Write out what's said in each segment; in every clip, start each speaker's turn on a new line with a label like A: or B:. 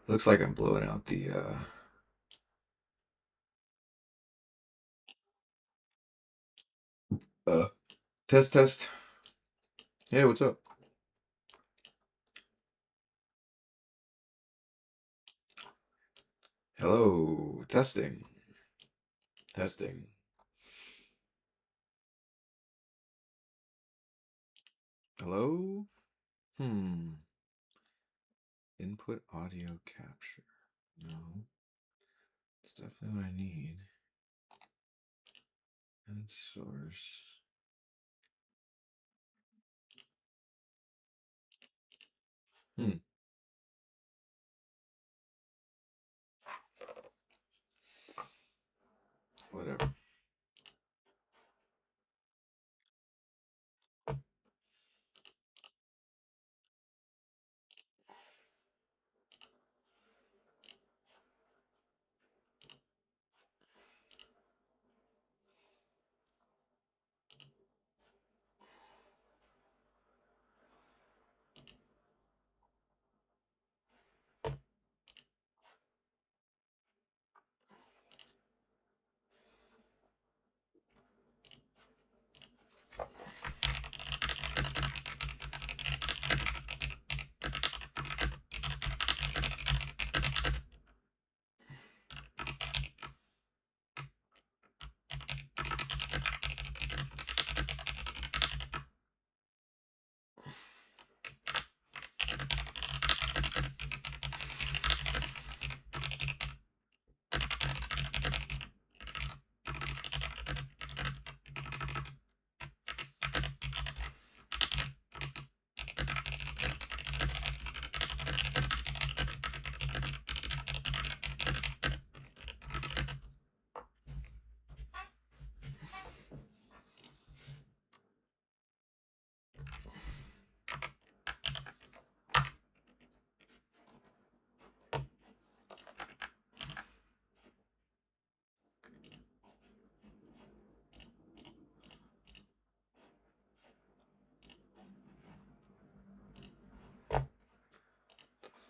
A: Looks like I'm blowing out the uh test test. Hey, what's up? Hello, testing. Testing. Hello? Hmm. Input audio capture. No. It's definitely what I need. And source. Hmm. Whatever.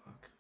A: Fuck.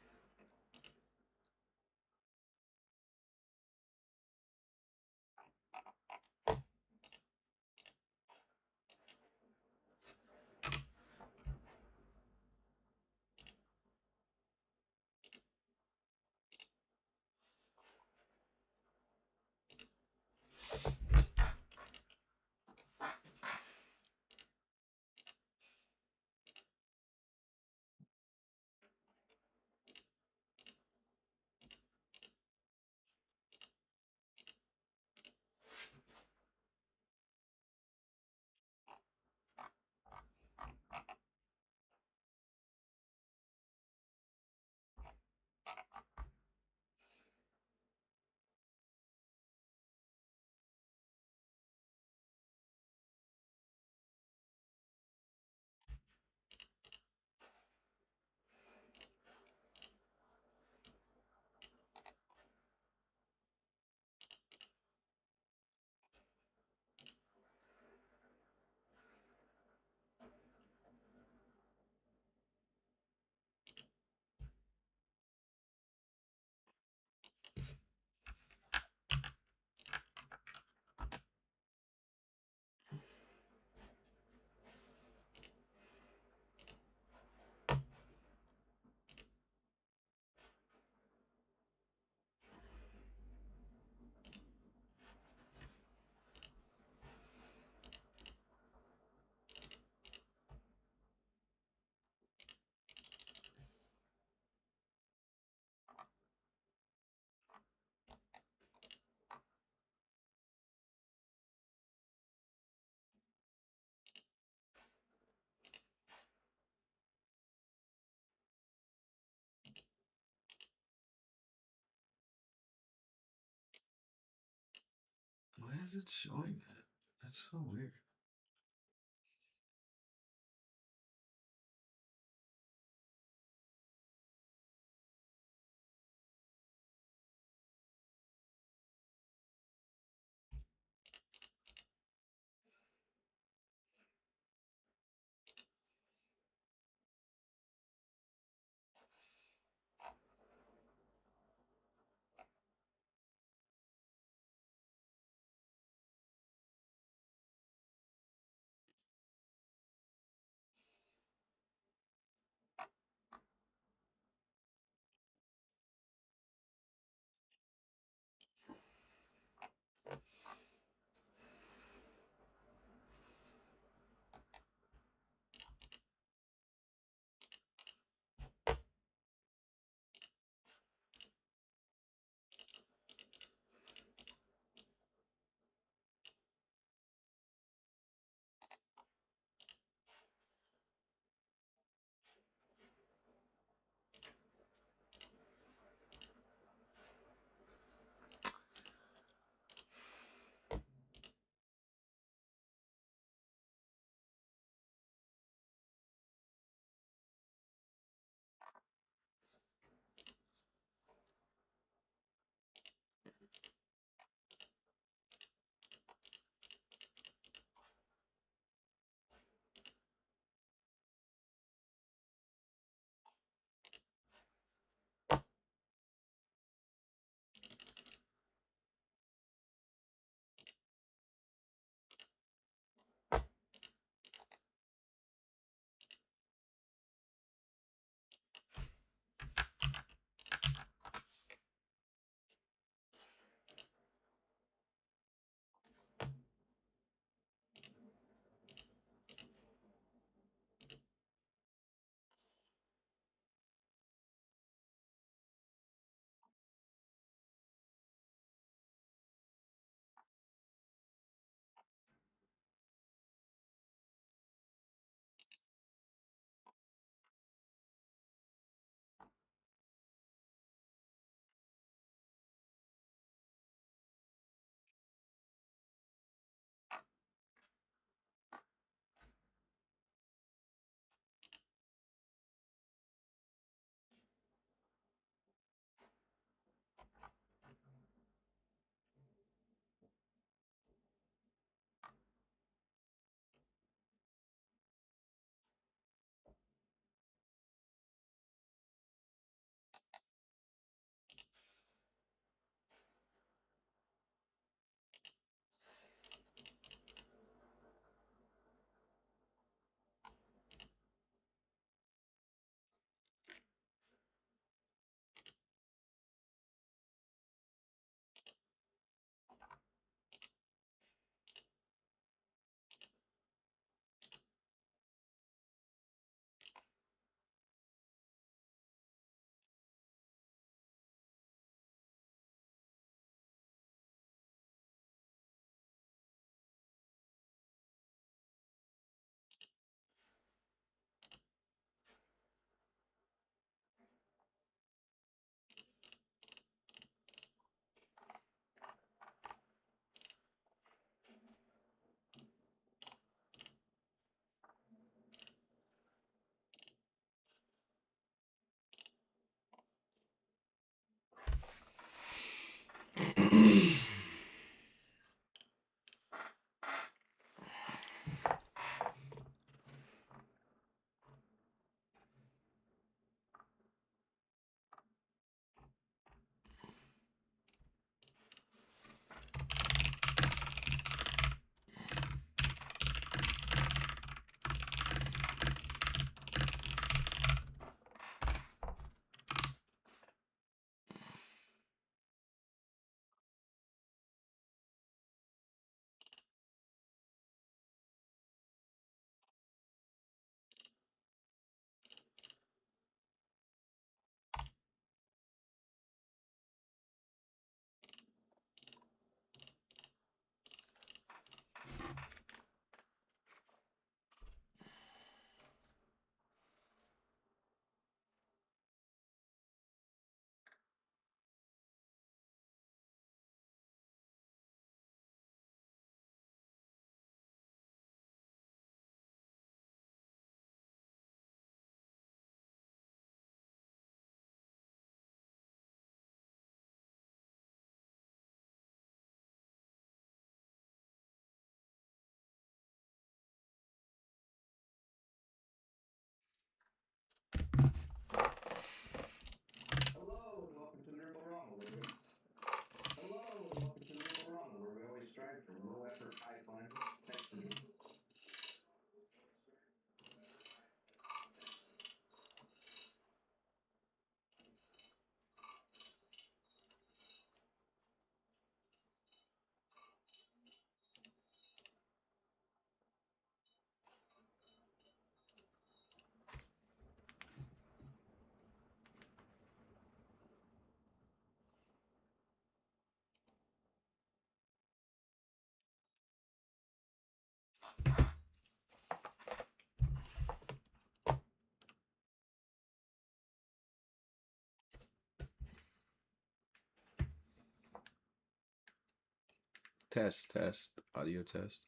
A: Why is it showing that? That's so weird. Test, audio test.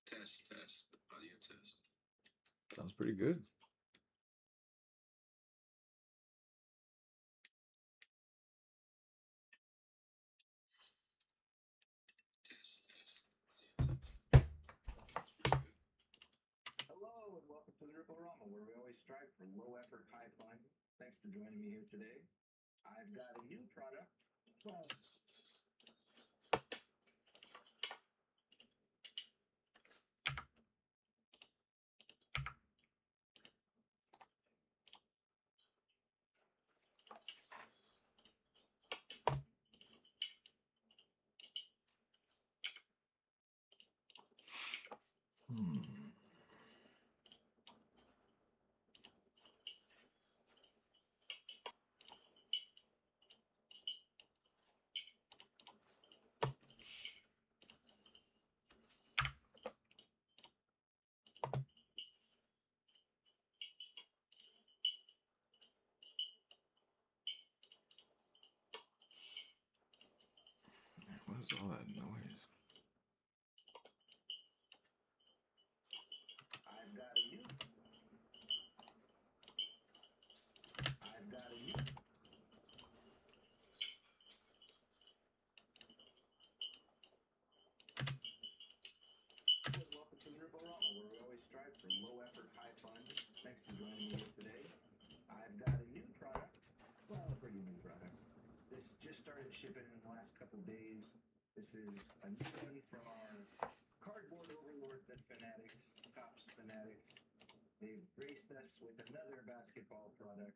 A: Test, audio test. Sounds pretty good.
B: Hello and welcome to the Rip-O-Rama, where we always strive for low effort, high fun. Thanks for joining me here today. I've got a new product. Well,
A: What is all that noise?
B: I've got a new. Welcome to the Rip-O-Rama, where we always strive for low effort, high fun. Thanks for joining me here today. I've got a new product. Well, a pretty new product. This just started shipping in the last couple days. This is a new one from our cardboard overlords at Fanatics, Tops Fanatics. They've graced us with another basketball product.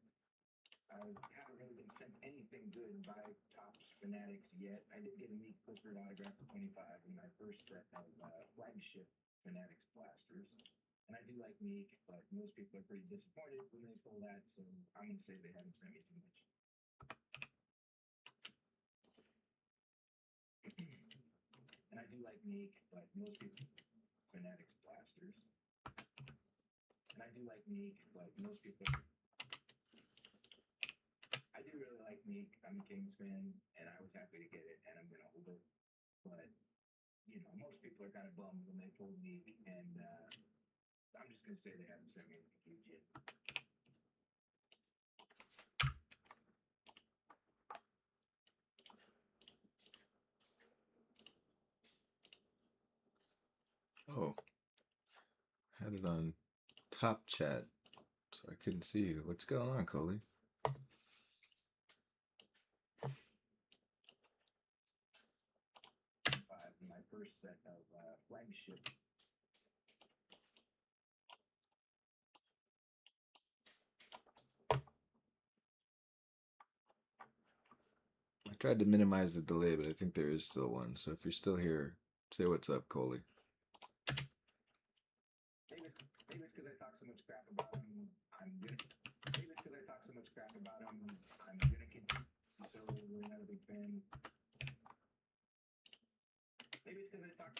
B: I haven't really been sent anything good by Tops Fanatics yet. I did get a neat Clifford autograph for 25 in my first set of flagship Fanatics blasters. And I do like Meek, but most people are pretty disappointed when they pull that, so I'm going to say they haven't sent me too much. And I do like Meek, but most people Fanatics blasters. And I do like Meek, but most people. I do really like Meek. I'm a Kings fan, and I was happy to get it, and I'm gonna hold it. But you know, most people are kind of bummed when they pulled Meek, and I'm just gonna say they haven't sent me anything huge yet.
A: Oh, had it on top chat, so I couldn't see you. What's going on, Coley?
B: My first set of flagship.
A: I tried to minimize the delay, but I think there is still one. So if you're still here, say what's up, Coley.
B: Maybe it's because I talk so much crap about him. Maybe it's because I talk so much crap about him. I'm gonna continue. So we're not a big fan. Maybe it's because I talk.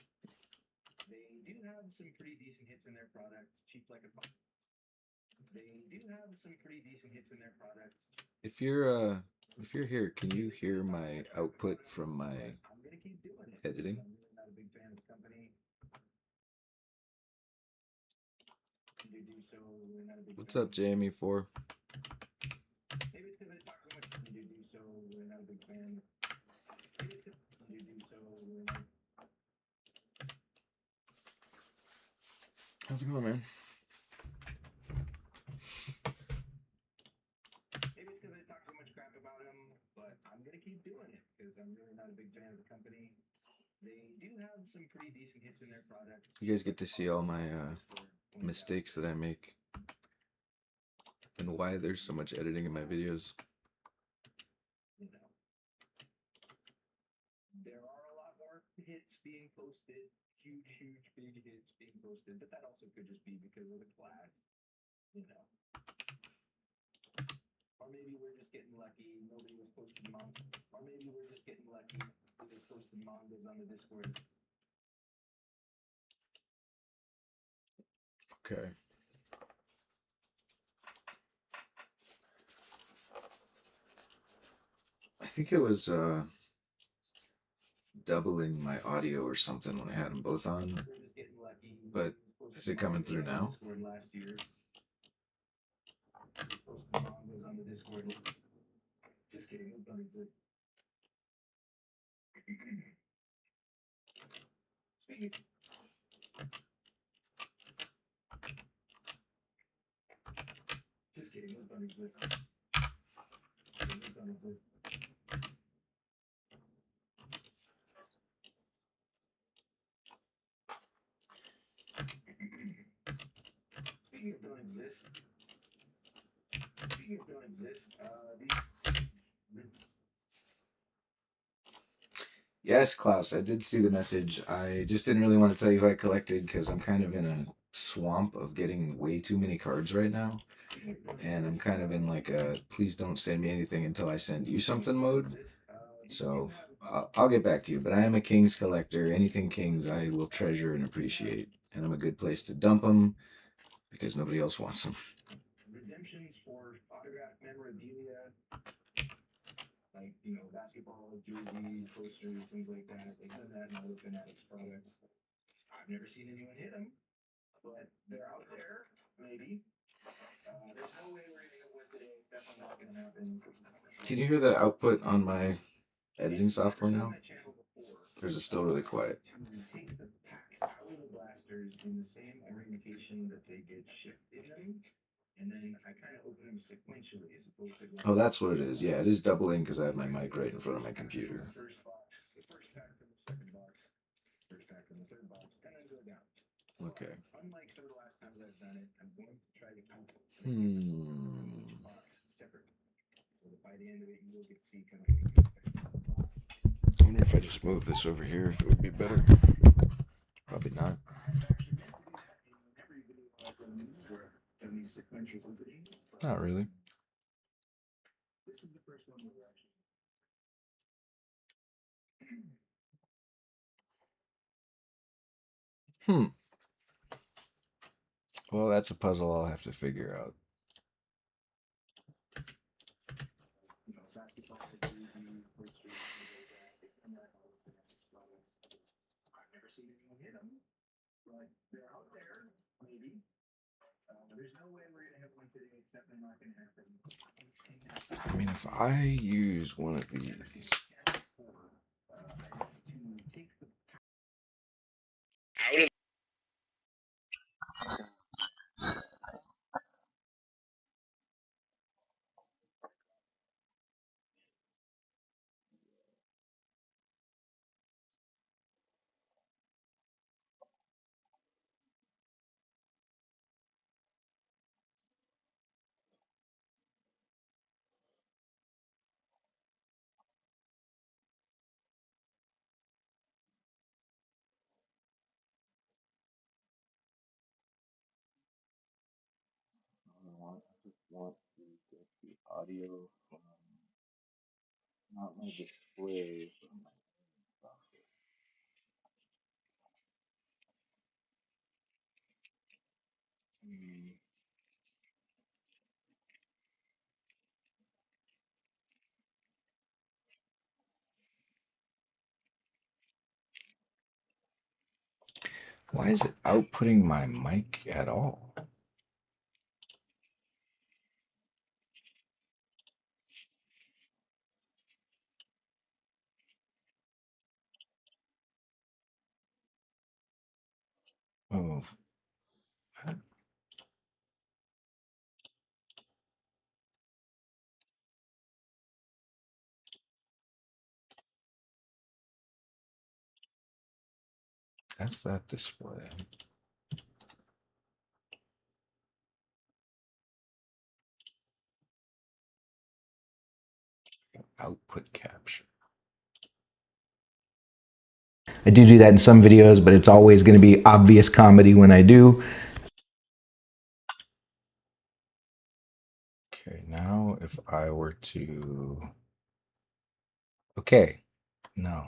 B: They do have some pretty decent hits in their products. Cheap like a. They do have some pretty decent hits in their products.
A: If you're here, can you hear my output from my editing?
B: I'm really not a big fan of this company.
A: What's up, Jamie4?
B: Maybe it's because I talk so much. So we're not a big fan. Maybe it's because so we're not.
A: How's it going, man?
B: Maybe it's because I talk so much crap about him, but I'm gonna keep doing it because I'm really not a big fan of the company. They do have some pretty decent hits in their products.
A: You guys get to see all my mistakes that I make and why there's so much editing in my videos.
B: You know, there are a lot more hits being posted, huge big hits being posted, but that also could just be because of the class, you know. Or maybe we're just getting lucky. Nobody was posting manga. Or maybe we're just getting lucky. They posted mangas on the Discord.
A: Okay. think it was doubling my audio or something when I had them both on. But is it coming through now?
B: Just kidding. It don't exist. Speaking. Just kidding. It don't exist. It don't exist. Speaking of don't exist. Speaking of don't exist.
A: Yes, Klaus, I did see the message. I just didn't really want to tell you who I collected because I'm kind of in a swamp of getting way too many cards right now. And I'm kind of in like a please don't send me anything until I send you something mode. So I'll get back to you. But I am a Kings collector. Anything Kings I will treasure and appreciate. And I'm a good place to dump them because nobody else wants them.
B: Redemptions for autographed memorabilia, like, basketball, jerseys, posters, things like that. They've done that in other Fanatics products. I've never seen anyone hit them, but they're out there, maybe. There's no way we're going to get one today. It's definitely not going to happen.
A: Can you hear the output on my editing software now? Or is it still really quiet?
B: Take the packs out of the blasters in the same orientation that they get shipped in them. And then I kind of open them sequentially as opposed to going.
A: Oh, that's what it is. Yeah, it is doubling because I have my mic right in front of my computer.
B: First box, the first pack from the second box, first pack from the third box, and then go down.
A: Okay.
B: Unlike some of the last times I've done it, I'm going to try to keep each box separate. So that by the end of it, you will get to see kind of what you expect.
A: I wonder if I just move this over here, if it would be better. Probably not. Not really.
B: This is the first one we're actually.
A: Well, that's a puzzle I'll have to figure out.
B: Basketball, jerseys, posters, things like that. They come out all the Fanatics products. I've never seen anyone hit them, but they're out there, maybe. There's no way we're going to have one today. It's definitely not going to happen.
A: I mean, if I use one of these. I just want to get the audio from not my display, from my software. Why is it outputting my mic at all? Oh. That's that display. Output capture.
C: I do that in some videos, but it's always going to be obvious comedy when I do.
A: Okay, now if I were to... Okay, no.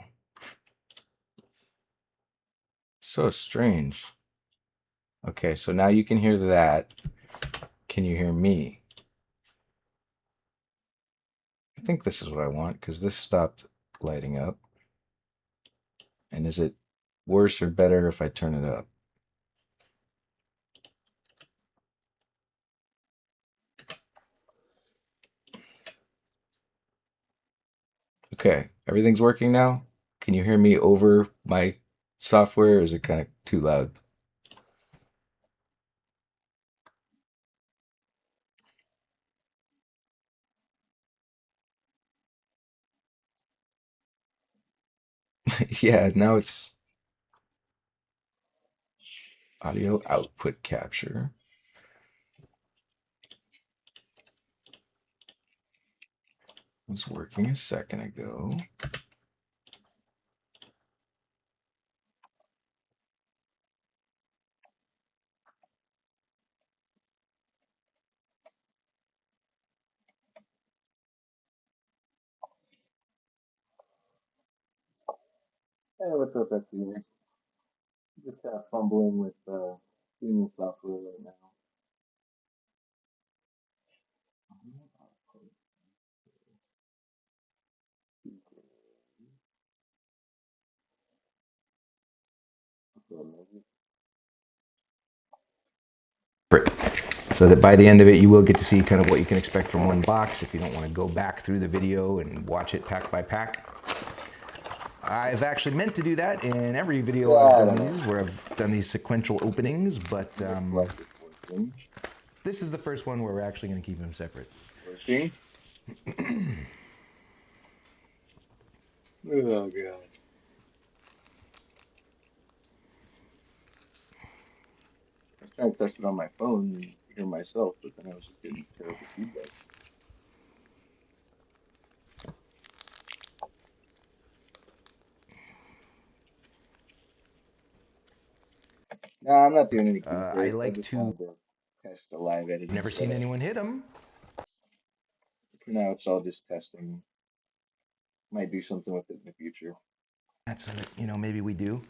A: So strange. Okay, so now you can hear that. Can you hear me? I think this is what I want because this stopped lighting up. And is it worse or better if I turn it up? Okay, everything's working now. Can you hear me over my software or is it kind of too loud? Yeah, now it's audio output capture. It was working a second ago.
B: Hey, what's up, FD? Just fumbling with streaming software right now.
C: So that by the end of it, you will get to see kind of what you can expect from one box if you don't want to go back through the video and watch it pack by pack. I've actually meant to do that in every video I've done these, where I've done these sequential openings, but this is the first one where we're actually going to keep them separate.
B: Working? Oh, God. I was trying to test it on my phone and hear myself, but then I was just getting terrible feedback. No, I'm not doing any
C: I
B: clickbait. I
C: like
B: just
C: to.
B: wanted to test the live editing
C: Never seen
B: setup.
C: anyone hit them.
B: For now, it's all just testing. Might do something with it in the future.
C: That's maybe we do.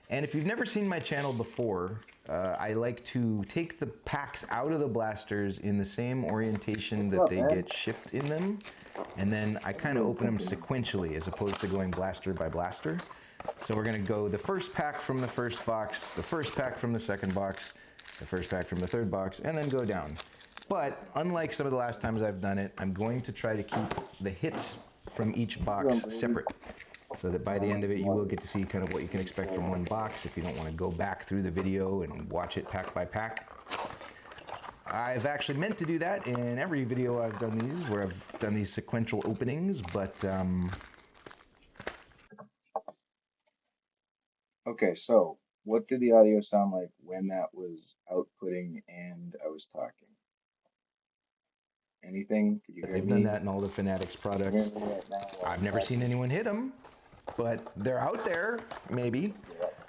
C: And if you've never seen my channel before, I like to take the packs out of the blasters in the same orientation that they get shipped in them, and then I kind of open them sequentially as opposed to going blaster by blaster. So we're going to go the first pack from the first box, the first pack from the second box, the first pack from the third box, and then go down. But unlike some of the last times I've done it, I'm going to try to keep the hits from each box separate, so that by the end of it, you will get to see kind of what you can expect from one box if you don't want to go back through the video and watch it pack by pack. I've actually meant to do that in every video I've done these, where I've done these sequential openings, but
B: Okay, so what did the audio sound like when that was outputting and I was talking? Anything? Could you hear
C: they've
B: me?
C: done that in all the Fanatics products.
B: Hear me right now while
C: I've
B: I'm
C: never
B: talking?
C: seen anyone hit them, but they're out there, maybe.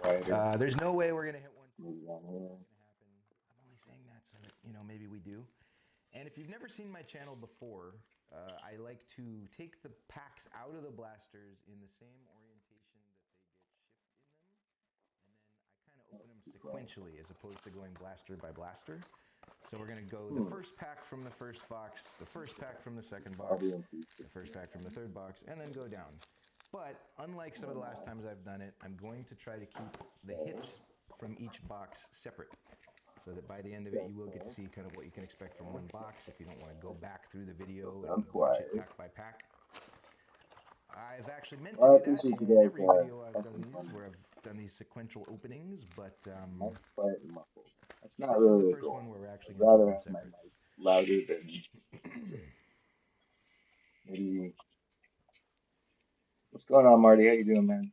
B: Quieter.
C: There's no way we're going to hit one.
B: Maybe down here.
C: I'm only saying that so that, maybe we do. And if you've never seen my channel before, I like to take the packs out of the blasters in the same orientation that they get shipped in them, and then I kind of open them sequentially as opposed to going blaster by blaster. So we're going to go the first pack from the first box, the first pack from the second box, the first pack from the third box, and then go down. But unlike some of the last times I've done it, I'm going to try to keep the hits from each box separate, so that by the end of it, you will get to see kind of what you can expect from one box if you don't want to go back through the video and watch it pack by pack. I've actually meant to do that in every video I've done these, where I've done these sequential openings, but
B: Quiet and muffled. That's not
C: this is
B: really
C: the
B: the
C: first
B: goal.
C: one where we're actually
B: I'd
C: going to keep
B: rather
C: them
B: have my
C: separate.
B: mic louder than maybe. What's going on, Marty? How you doing, man?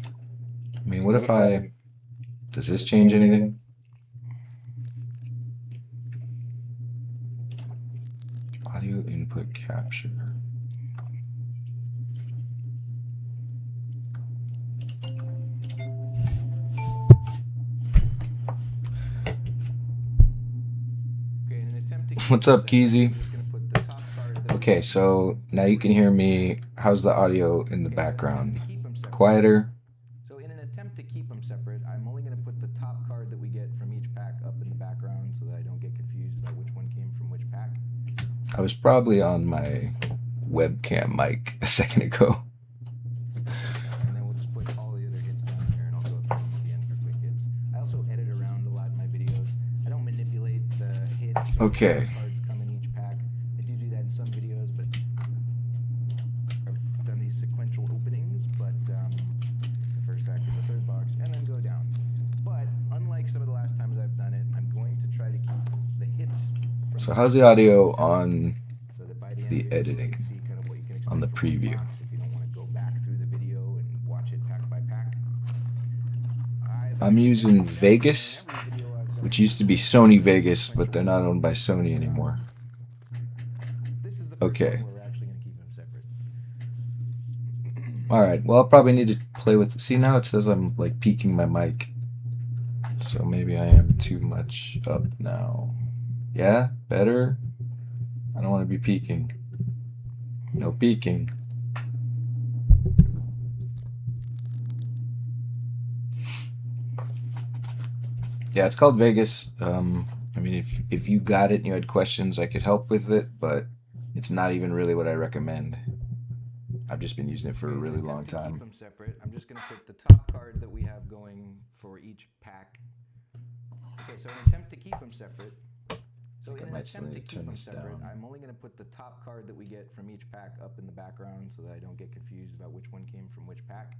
A: I mean, what if I. Does this change anything? Audio input capture. What's up, Keezy? Okay, so now you can hear me. How's the audio in the background? Quieter?
C: So in an attempt to keep them separate, I'm only going to put the top card that we get from each pack up in the background so that I don't get confused about which one came from which pack.
A: I was probably on my webcam mic a second ago.
C: And then we'll just put all the other hits down here, and I'll go through them at the end for quick hits. I also edit around a lot in my videos. I don't manipulate the hits.
A: Okay.
C: Cards come in each pack. I do that in some videos, but I've done these sequential openings, but the first pack in the third box, and then go down. But unlike some of the last times I've done it, I'm going to try to keep the hits.
A: So how's the audio on
C: So that by the end
A: the
C: of the video,
A: editing?
C: you can see kind of what you can expect
A: On the
C: from one
A: preview?
C: box if you don't want to go back through the video and watch it pack by pack.
A: I'm using Vegas, which used to be Sony Vegas, but they're not owned by Sony anymore.
C: This is the first
A: Okay.
C: one where we're actually going to keep them separate.
A: Alright, well, I'll probably need to play with... See, now it says I'm, like, peaking my mic. So maybe I am too much up now. Yeah? Better? I don't want to be peaking. No peaking. Yeah, it's called Vegas. I mean, if you got it and you had questions, I could help with it, but it's not even really what I recommend. I've just been using it for a really long time.
C: Keep them separate. I'm just going to put the top card that we have going for each pack. Okay, so an attempt to keep them separate. So in an attempt to keep them separate, I'm only going to put the top card that we get from each pack up in the background so that I don't get confused about which one came from which pack.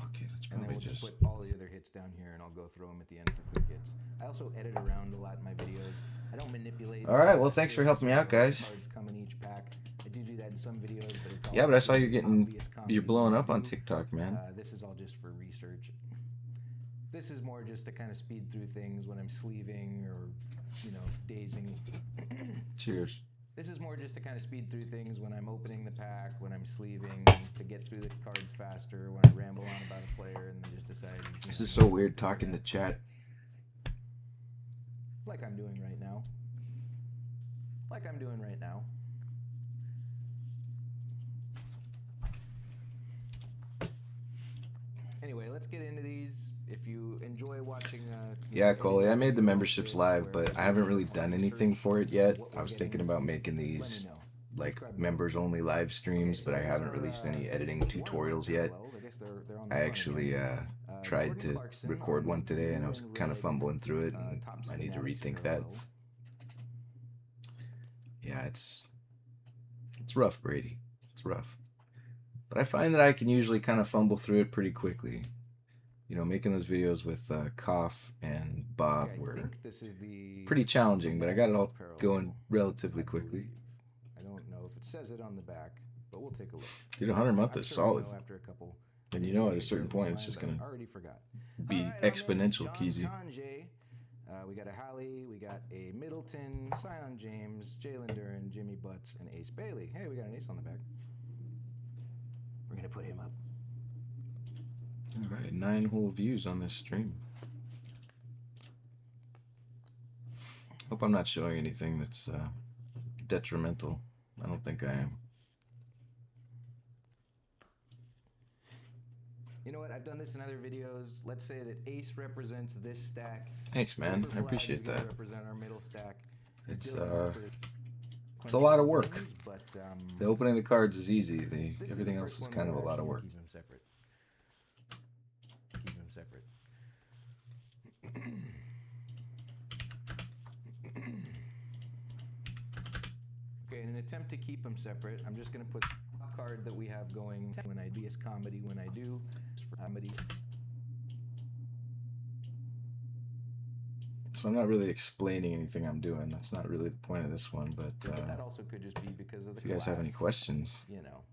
A: Okay, that's
C: And then
A: probably
C: we'll just
A: just...
C: put all the other hits down here, and I'll go through them at the end for quick hits. I also edit around a lot in my videos. I don't manipulate.
A: Alright, well, thanks for helping me out, guys.
C: Cards come in each pack. I do that in some videos, but it's all
A: Yeah, but I saw you're getting...
C: obvious comedy
A: You're blowing
C: when I
A: up on
C: do.
A: TikTok, man.
C: This is all just for research. This is more just to kind of speed through things when I'm sleeving or, you know, dazing.
A: Cheers.
C: This is more just to kind of speed through things when I'm opening the pack, when I'm sleeving, to get through the cards faster, when I ramble on about a player and then just decide.
A: This is so weird talking to chat.
C: Like I'm doing right now. Like I'm doing right now. Anyway, let's get into these. If you enjoy watching...
A: Yeah, Coley, I made the memberships live, but I haven't really done anything for it yet. I was thinking about making these, like, members-only live streams, but I haven't released any editing tutorials yet. I actually tried to record one today, and I was kind of fumbling through it, and I need to rethink that. Yeah, it's rough, Brady. It's rough. But I find that I can usually kind of fumble through it pretty quickly. You know, making those videos with Koff and Bob were pretty challenging, but I got it all going relatively quickly.
C: I don't know if it says it on the back, but we'll take a look.
A: Dude, 100 a month is solid.
C: After a couple,
A: and you know, at a certain point, it's just going to be exponential, Keezy.
C: We got a Halley, we got a Middleton, Sion James, Jalen Duran, Jimmy Butts, and Ace Bailey. Hey, we got an ace on the back. We're going to put him up.
A: Alright, 9 whole views on this stream. Hope I'm not showing anything that's detrimental. I don't think I am.
C: You know what? I've done this in other videos. Let's say that ace represents this stack.
A: Thanks, man. I appreciate that.
C: Represent our middle stack.
A: It's a lot of work.
C: But,
A: the opening the cards is easy. Everything else is kind of a lot of work.
C: Keep them separate. Keep them separate. Okay, in an attempt to keep them separate, I'm just going to put the card that we have going when I do comedy when I do comedy.
A: So I'm not really explaining anything I'm doing. That's not really the point of this one, but
C: that also could just be because of the
A: if you guys have any questions,
C: you know,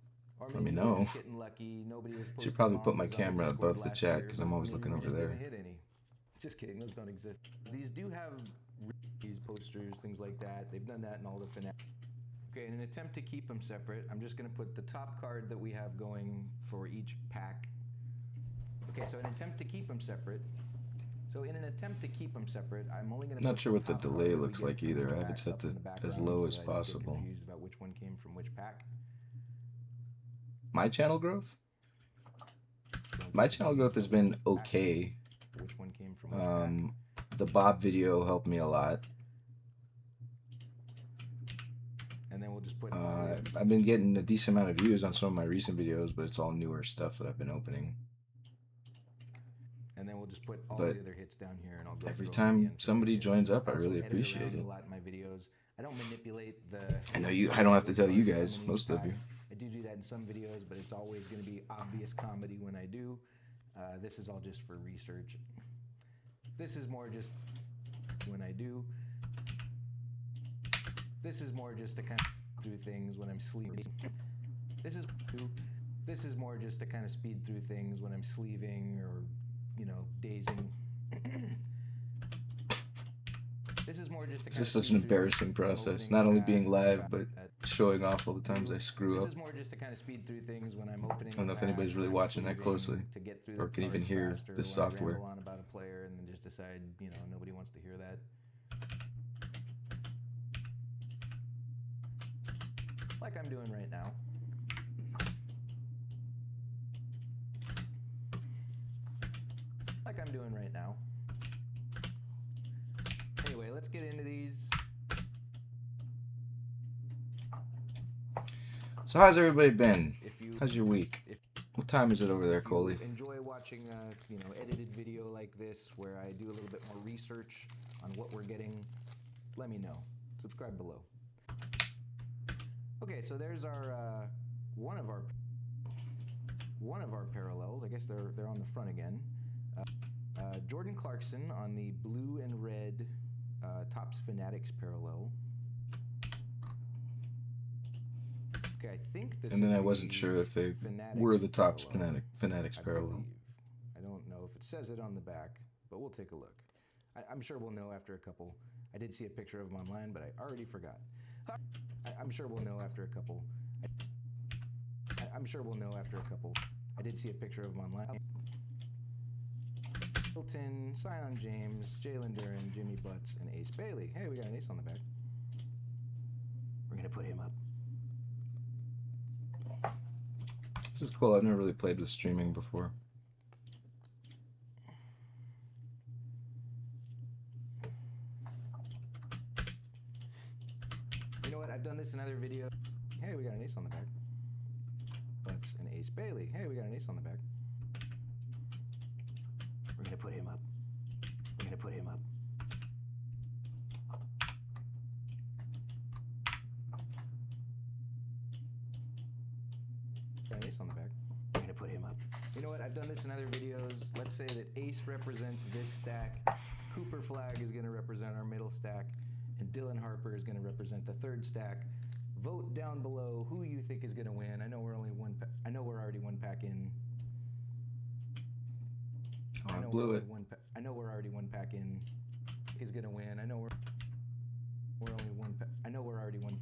C: or
A: let me know.
C: Getting lucky. Nobody was
A: Should probably put my camera above the chat because I'm always looking over there.
C: Hit any. Just kidding, those don't exist. These do have these posters, things like that. They've done that in all the finale. Okay, in an attempt to keep them separate, I'm just going to put the top card that we have going for each pack. Okay, so an attempt to keep them separate. So in an attempt to keep them separate, I'm only going to.
A: Not sure what the delay looks like either. I have it set to as low as possible.
C: Confused about which one came from which pack.
A: My channel growth? My channel growth has been okay.
C: Which one came from which pack?
A: The Bob video helped me a lot.
C: And then we'll just put.
A: I've been getting a decent amount of views on some of my recent videos, but it's all newer stuff that I've been opening.
C: And then we'll just put all
A: But
C: the other hits down here, and I'll go
A: every
C: through
A: time
C: them again.
A: somebody joins up, I
C: Also
A: really
C: edit
A: appreciate
C: around
A: it.
C: a lot in my videos. I don't manipulate the.
A: I know you. I don't have to tell you guys, most of you.
C: I do that in some videos, but it's always going to be obvious comedy when I do. This is all just for research. This is more just when I do. This is more just to kind of through things when I'm sleeping. This is more just to kind of speed through things when I'm sleeving or, you know, dazing. This is more just to
A: This is such an embarrassing process. Not only being live, but showing off all the times I screw up.
C: This is more just to kind of speed through things when I'm opening.
A: I don't know if anybody's really watching that closely, or can even hear this software.
C: On about a player and then just decide, you know, nobody wants to hear that. Like I'm doing right now. Like I'm doing right now. Anyway, let's get into these.
A: So how's everybody been? How's your week? What time is it over there, Coley?
C: Enjoy watching you know, edited video like this where I do a little bit more research on what we're getting, let me know. Subscribe below. Okay, so there's our one of our parallels. I guess they're on the front again. Jordan Clarkson on the blue and red Topps Fanatics parallel. Okay, I think this.
A: And then I wasn't sure if they were the Topps Fanatics parallel.
C: I don't know if it says it on the back, but we'll take a look. I'm sure we'll know after a couple. I did see a picture of them online, but I already forgot. I'm sure we'll know after a couple. I'm sure we'll know after a couple. I did see a picture of them online. Hilton, Sion James, Jalen Duran, Jimmy Butts, and Ace Bailey. Hey, we got an ace on the back. We're gonna put him up.
A: This is cool. I've never really played with streaming before.
C: You know what? I've done this in other videos. Hey, we got an ace on the back. Butts and Ace Bailey. Hey, we got an ace on the back. We're gonna put him up. We're gonna put him up. Got an ace on the back. We're gonna put him up. You know what? I've done this in other videos. Let's say that ace represents this stack. Cooper Flag is gonna represent our middle stack. And Dylan Harper is gonna represent the third stack. Vote down below who you think is gonna win. I know we're only one. I know we're already one pack in.
A: Oh, I blew it.
C: I know we're already one pack in. Is gonna win. I know we're only one. I know we're already one.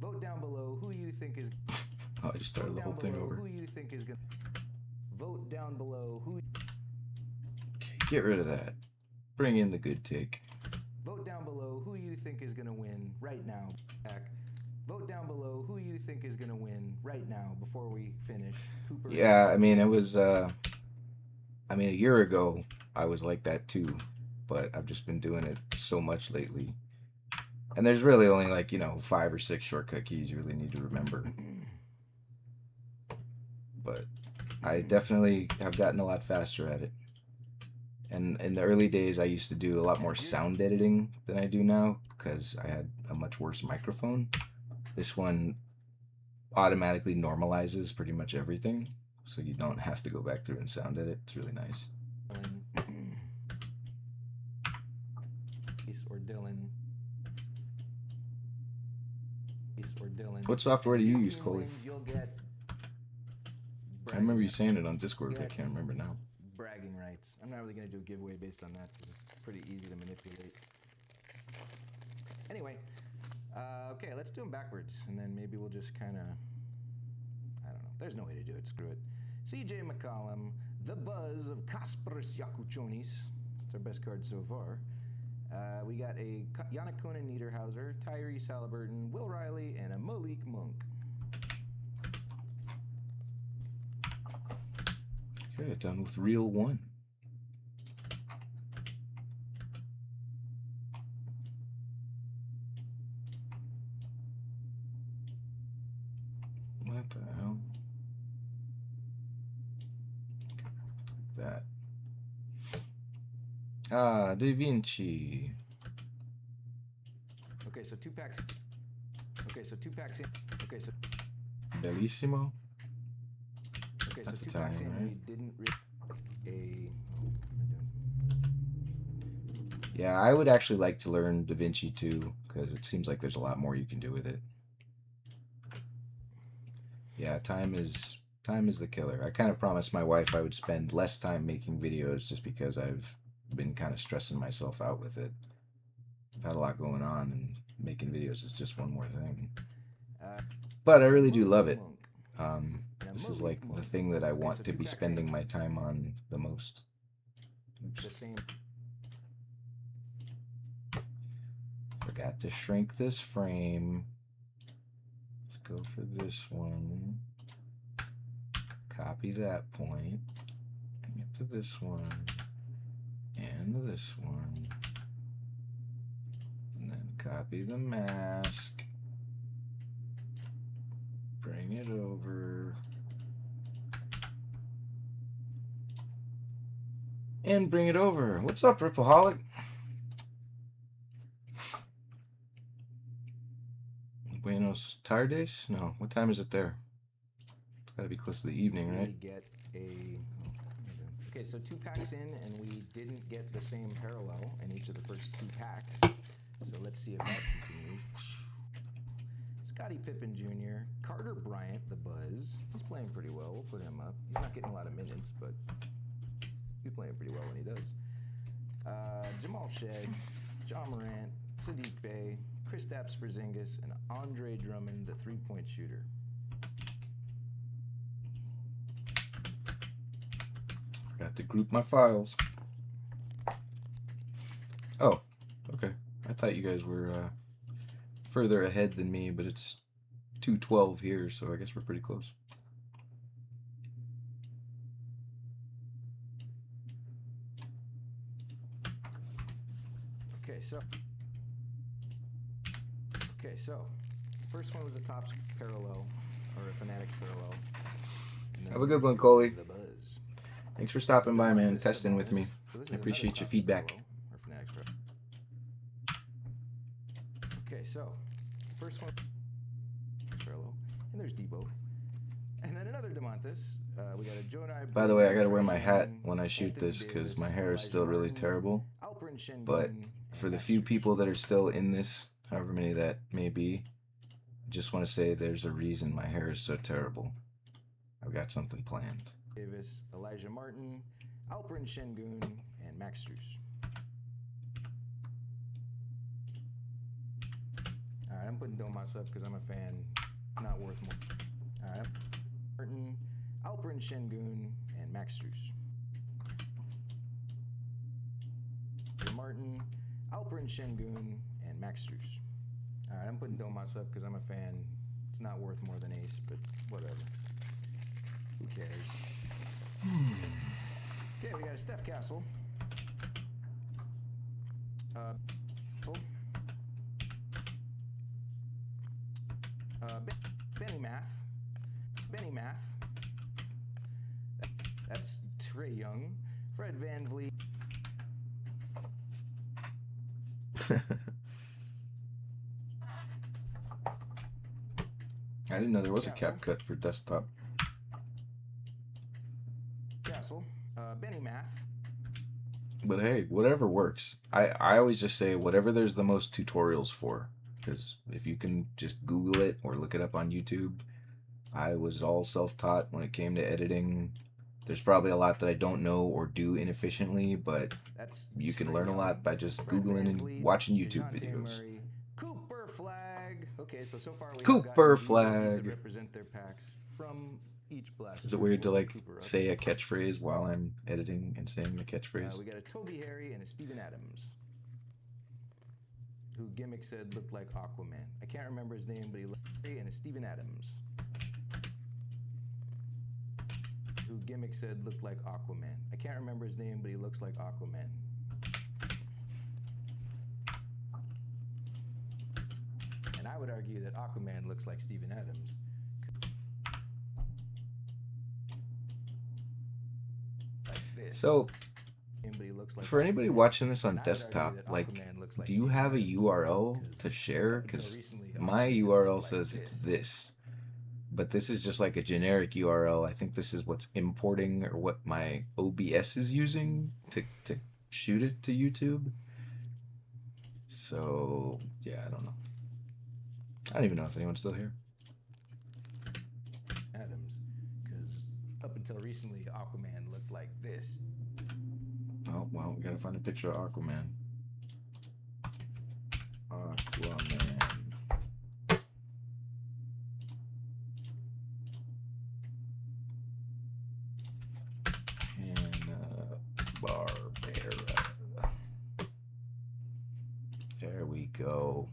C: Vote down below who you think is.
A: Oh, I just started the whole thing over.
C: Who you think is gonna. Vote down below who.
A: Okay, get rid of that. Bring in the good take.
C: Vote down below who you think is gonna win right now. Back. Vote down below who you think is gonna win right now before we finish. Cooper.
A: Yeah, I mean it was. I mean, a year ago, I was like that too, but I've just been doing it so much lately. And there's really only like, you know, 5 or 6 shortcut keys you really need to remember. But I definitely have gotten a lot faster at it. And in the early days, I used to do a lot more sound editing than I do now because I had a much worse microphone. This one automatically normalizes pretty much everything. So you don't have to go back through and sound edit. It's really nice.
C: Or Dylan. Or Dylan.
A: What software do you use, Coley?
C: You'll get.
A: I remember you saying it on Discord, but I can't remember now.
C: Bragging rights. I'm not really going to do a giveaway based on that because it's pretty easy to manipulate. Anyway, okay, let's do them backwards, and then maybe we'll just kind of. I don't know. There's no way to do it. Screw it. CJ McCollum, the buzz of Kasparis Yakuchonis. It's our best card so far. We got a Yannick Niederhauser, Tyrese Halliburton, Will Riley, and a Malik Monk.
A: Okay, done with reel 1. What the hell? That. Ah, Da Vinci.
C: Okay, so 2 packs. Okay, so 2 packs in. Okay, so
A: Bellissimo.
C: okay,
A: That's
C: so 2 packs
A: Italian,
C: in.
A: right?
C: We didn't really a.
A: Yeah, I would actually like to learn Da Vinci too, because it seems like there's a lot more you can do with it. Yeah, time is the killer. I kind of promised my wife I would spend less time making videos just because I've been kind of stressing myself out with it. I've had a lot going on, and making videos is just one more thing. But I really do love it. This is like the thing that I want to be spending my time on the most. Oops.
C: The same.
A: Forgot to shrink this frame. Let's go for this one. Copy that point. Bring it to this one. And this one. And then copy the mask. Bring it over. And bring it over. What's up, Rip-O-Holic? Buenos tardes? No, what time is it there? It's gotta be close to the evening, right?
C: We get a. Okay, so 2 packs in, and we didn't get the same parallel in each of the first 2 packs. So let's see if that continues. Scottie Pippen Jr., Carter Bryant, the Buzz. He's playing pretty well. We'll put him up. He's not getting a lot of minutes, but he's playing pretty well when he does. Jamal Shea, John Morant, Sadiq Bey, Kristaps Porzingis, and Andre Drummond, the three-point shooter.
A: Forgot to group my files. Oh, okay. I thought you guys were further ahead than me, but it's 2:12 here, so I guess we're pretty close.
C: Okay, so first one was a Topps parallel, or a Fanatics parallel.
A: Have a good one, Coley.
C: The Buzz.
A: Thanks for stopping by, man. Testing with me. I appreciate your feedback.
C: Okay, so first one parallel, and there's Debo, and then another DeMontis. We got a Jonai.
A: By the way, I gotta wear my hat when I shoot this because my hair is still really terrible. But for the few people that are still in this, however many that may be, I just want to say there's a reason my hair is so terrible. I've got something planned.
C: Davis, Elijah Martin, Alperen Şengün, and Max Strus. Alright, I'm putting Domas up because I'm a fan. Not worth more. Alright, Martin, Alperen Şengün, and Max Strus. Martin, Alperen Şengün, and Max Strus. Alright, I'm putting Domas up because I'm a fan. It's not worth more than ace, but whatever. Who cares? Okay, we got a Steph Castle. Benny Math. Benny Math. That's Trae Young. Fred VanVleet.
A: I didn't know there was a cap cut for desktop.
C: Castle. Benny Math.
A: But hey, whatever works. I always just say whatever there's the most tutorials for. Because if you can just Google it or look it up on YouTube, I was all self-taught when it came to editing. There's probably a lot that I don't know or do inefficiently, but you can learn a lot by just Googling and watching YouTube videos.
C: Cooper Flag. Okay, so far we
A: Cooper Flag.
C: that represent their packs from each blaster.
A: Is it weird to like say a catchphrase while I'm editing and saying the catchphrase?
C: We got a Toby Harry and a Steven Adams, who Gimmick said looked like Aquaman. I can't remember his name, but he looked like and a Steven Adams, who Gimmick said looked like Aquaman. I can't remember his name, but he looks like Aquaman. And I would argue that Aquaman looks like Steven Adams. this.
A: So,
C: Anybody looks like
A: for anybody watching this on
C: and I would argue
A: desktop,
C: that
A: like,
C: Aquaman looks like
A: do you
C: Steven
A: have a
C: Adams,
A: URL to
C: because
A: share?
C: up until
A: Because
C: recently,
A: my
C: Aquaman
A: URL
C: looked like
A: says it's this, but this is just like a generic URL. I think this is what's importing or what my OBS is using to shoot it to YouTube. So, yeah, I don't know. I don't even know if anyone's still here.
C: Adams, because up until recently, Aquaman looked like this.
A: Oh, well, we gotta find a picture of Aquaman. Aquaman. Barbera. There we go.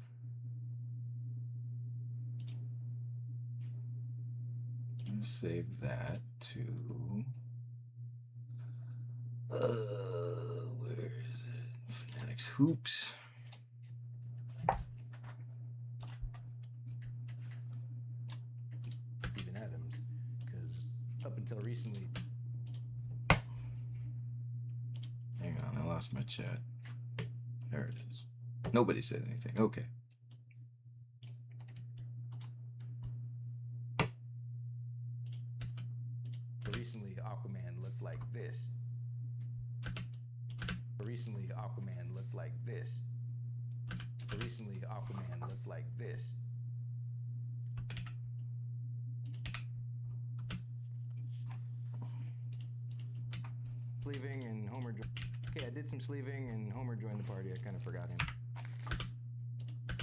A: Save that to. Where is it? Fanatics Hoops.
C: Steven Adams, because up until recently.
A: Hang on, I lost my chat. There it is. Nobody said anything. Okay.
C: Recently, Aquaman looked like this. Recently, Aquaman looked like this. Recently, Aquaman looked like this. Sleeving and Homer. Okay, I did some sleeving and Homer joined the party. I kind of forgot him.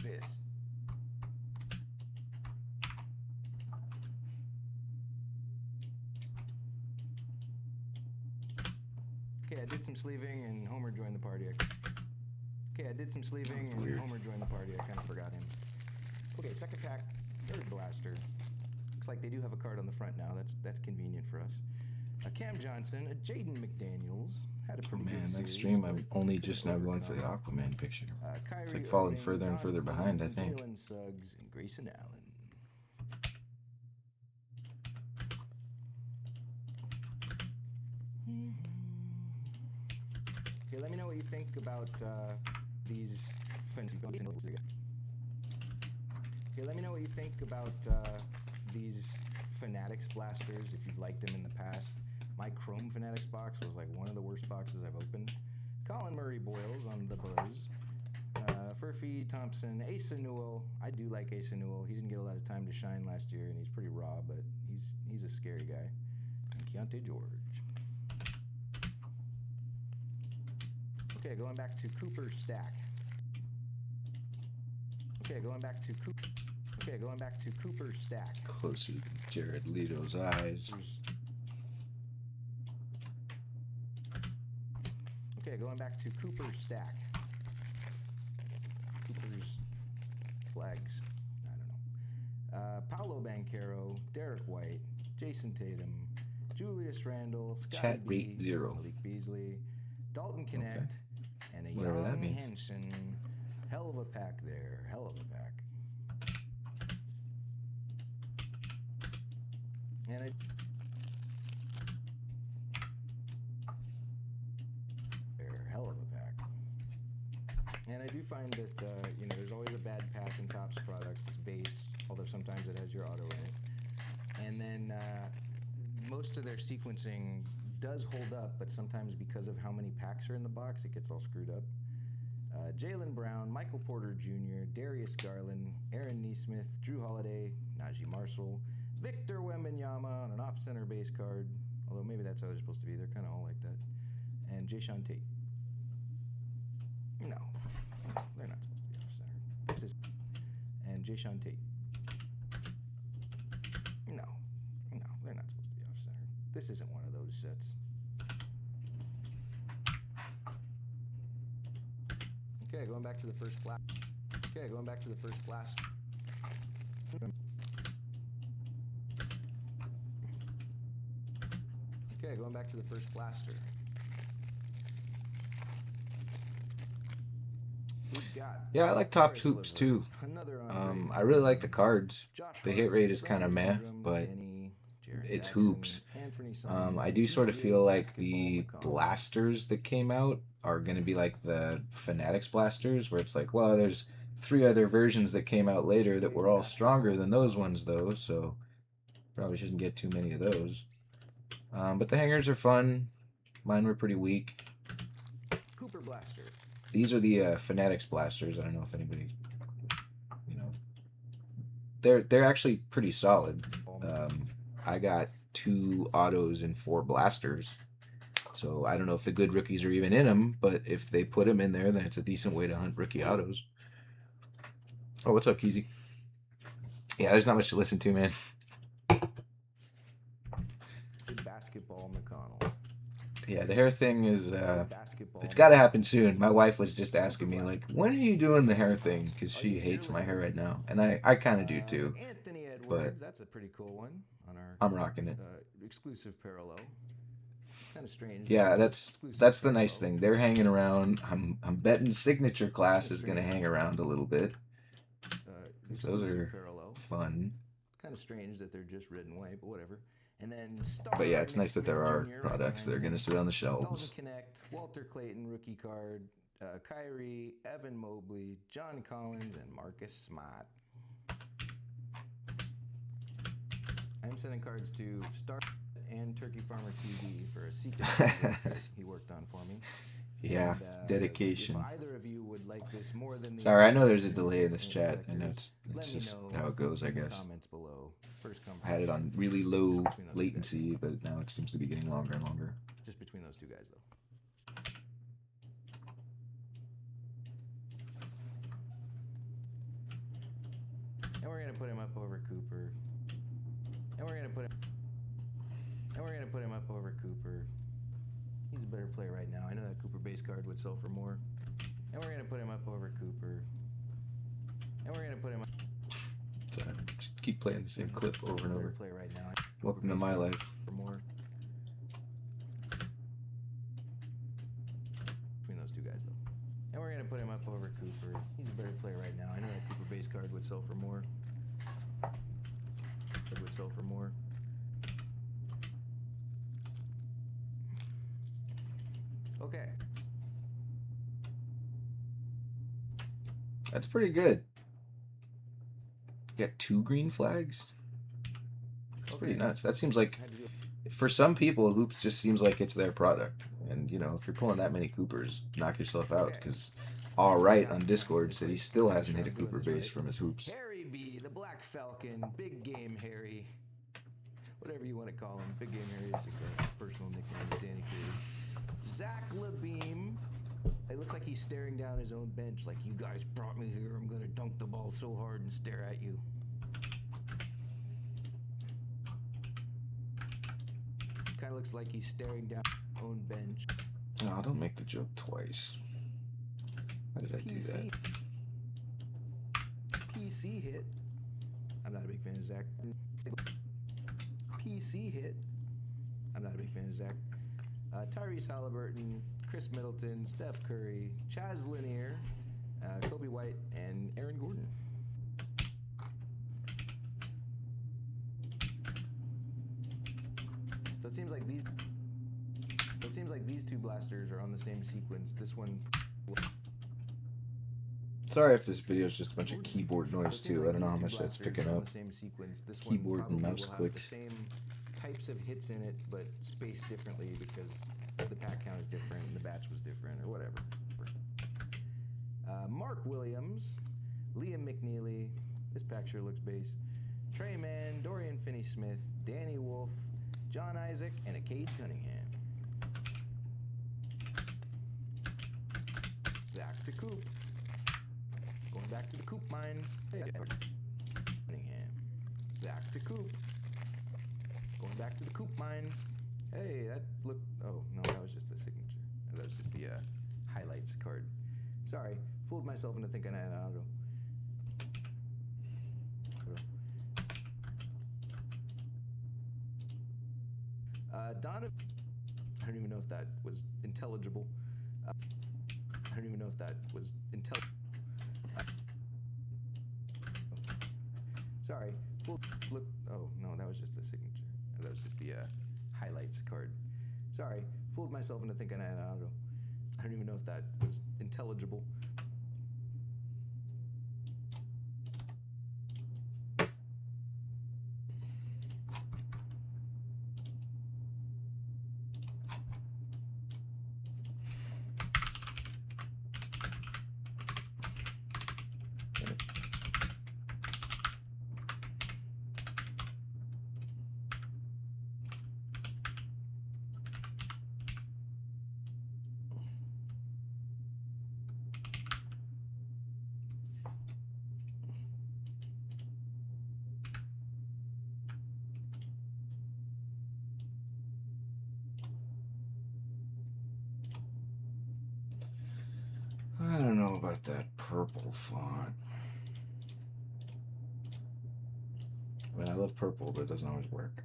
C: This. Okay, I did some sleeving and Homer joined the party. Okay, I did some sleeving and
A: Weird.
C: Homer joined the party. I kind of forgot him. Okay, second pack, third blaster. Looks like they do have a card on the front now. That's convenient for us. Cam Johnson, Jaden McDaniels had a pretty good
A: Man,
C: series.
A: next stream I'm only just now going for the Aquaman picture. It's like falling further and further behind, I think.
C: Jalen Suggs and Grayson Allen. Okay, let me know what you think about these. Okay, let me know what you think about these Fanatics blasters, if you've liked them in the past. My Chrome Fanatics box was like one of the worst boxes I've opened. Colin Murray Boyles on the Buzz. Furphy Thompson, Asa Newell. I do like Asa Newell. He didn't get a lot of time to shine last year, and he's pretty raw, but he's a scary guy. And Keontae George. Okay, going back to Cooper's stack. Okay, going back to Cooper's stack.
A: Closer to Jared Leto's eyes.
C: Okay, going back to Cooper's stack. Cooper's flags. I don't know. Paolo Banchero, Derek White, Jason Tatum, Julius Randle, Scotty
A: Chat
C: B,
A: rate 0.
C: Malik Beasley, Dalton Connect, and a
A: Whatever that
C: young
A: means.
C: Henson. Hell of a pack there. Hell of a pack. And hell of a pack. And I do find that there's always a bad pack in Topps products. It's base, although sometimes it has your auto in it. And then most of their sequencing does hold up, but sometimes because of how many packs are in the box, it gets all screwed up. Jaylen Brown, Michael Porter Jr., Darius Garland, Aaron Neesmith, Drew Holiday, Najee Marshall, Victor Wembanyama on an off-center base card, although maybe that's how they're supposed to be. They're kind of all like that. And Jayshawn Tate. No, they're not supposed to be off-center. This is... And Jayshawn Tate. No, they're not supposed to be off-center. This isn't one of those sets. Okay, going back to the first blast. Okay, going back to the first blast. Okay, going back to the first blaster.
A: Yeah, I like Topps Hoops too. I really like the cards. The hit rate is kind of meh, but it's hoops. I do sort of feel like the blasters that came out are going to be like the Fanatics blasters, where it's like, well, there's 3 other versions that came out later that were all stronger than those ones, though, so probably shouldn't get too many of those. But the hangers are fun. Mine were pretty weak.
C: Cooper blaster.
A: These are the Fanatics blasters. I don't know if anybody, you know, they're actually pretty solid. I got 2 autos and 4 blasters, so I don't know if the good rookies are even in them. But if they put them in there, then it's a decent way to hunt rookie autos. Oh, what's up, Keezy? Yeah, there's not much to listen to, man.
C: Basketball McConnell.
A: Yeah, the hair thing is, it's got to happen soon. My wife was just asking me, like, when are you doing the hair thing? Because she hates my hair right now. And I kind of do, too.
C: Anthony Edwards,
A: But
C: that's a pretty cool one on our
A: I'm rocking it.
C: exclusive parallel. Kind of strange.
A: Yeah, that's the nice thing. They're hanging around. I'm betting Signature Class is going to hang around a little bit. Those are fun.
C: Kind of strange that they're just red and white, but whatever. And then
A: but yeah, it's nice that there are products that are going to sit on the shelves.
C: Connect, Walter Clayton rookie card, Kyrie, Evan Mobley, John Collins, and Marcus Smart. I'm sending cards to Star and Turkey Farmer TV for a secret that he worked on for me.
A: Yeah,
C: and,
A: dedication.
C: If either of you would like this more than the
A: Sorry, I know there's a delay in this chat. I know it's just how it goes, I guess.
C: Comments below.
A: I had it on really low latency, but now it seems to be getting longer and longer.
C: Just between those 2 guys, though. And we're gonna put him up over Cooper. And we're gonna put him up over Cooper. He's a better player right now. I know that Cooper base card would sell for more. And we're gonna put him up over Cooper. And we're gonna put him up.
A: Sorry, just keep playing the same clip over and over.
C: Play right now.
A: Welcome to my life.
C: For more. Between those 2 guys, though. And we're gonna put him up over Cooper. He's a better player right now. I know that Cooper base card would sell for more. It would sell for more. Okay.
A: That's pretty good. You got 2 green flags? That's pretty nuts. That seems like, for some people, Hoops just seems like it's their product. And, you know, if you're pulling that many Coopers, knock yourself out. Because Alright on Discord said he still hasn't hit a Cooper base from his Hoops.
C: Harry B, the Black Falcon, Big Game Harry. Whatever you want to call him. Big Game Harry is just a personal nickname of Danny Cruz. Zach LaBeam. It looks like he's staring down his own bench like, you guys brought me here, I'm gonna dunk the ball so hard and stare at you. Kind of looks like he's staring down his own bench.
A: Oh, don't make the joke twice. Why did I do that?
C: PC hit. I'm not a big fan of Zach. PC hit. I'm not a big fan of Zach. Tyrese Halliburton, Chris Middleton, Steph Curry, Chaz Lanier, Kobe White, and Aaron Gordon. So it seems like these 2 blasters are on the same sequence. This one.
A: Sorry if this video is just a bunch of keyboard noise too. I don't know how much that's picking up. Keyboard and mouse clicks.
C: Same types of hits in it, but spaced differently because the pack count is different and the batch was different or whatever. Mark Williams, Liam McNeely. This pack sure looks base. Trey Mann, Dorian Finney-Smith, Danny Wolf, John Isaac, and Cade Cunningham. Back to Coop. Going back to the Coop mines. Cunningham. Back to Coop. Going back to the Coop mines. Hey, that looked... Oh, no, that was just the signature. That was just the highlights card. Sorry, fooled myself into thinking I had an auto. Donovan... I don't even know if that was intelligible. Sorry. Look. Oh, no, that was just the signature. That was just the highlights card. Sorry, fooled myself into thinking I had an auto. I don't even know if that was intelligible.
A: I don't know about that purple font. I mean, I love purple, but it doesn't always work.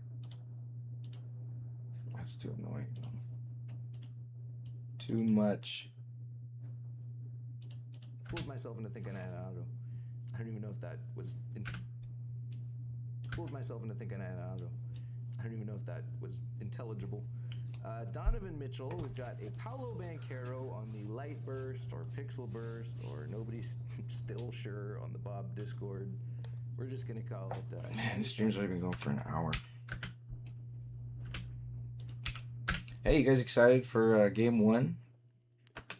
A: That's too annoying, though. Too much.
C: Fooled myself into thinking I had an auto. I don't even know if that was fooled myself into thinking I had an auto. I don't even know if that was intelligible. Donovan Mitchell, we've got a Paolo Banchero on the light burst or pixel burst, or nobody's still sure on the Bob Discord. We're just gonna call it.
A: Man, this stream's already been going for an hour. Hey, you guys excited for game 1?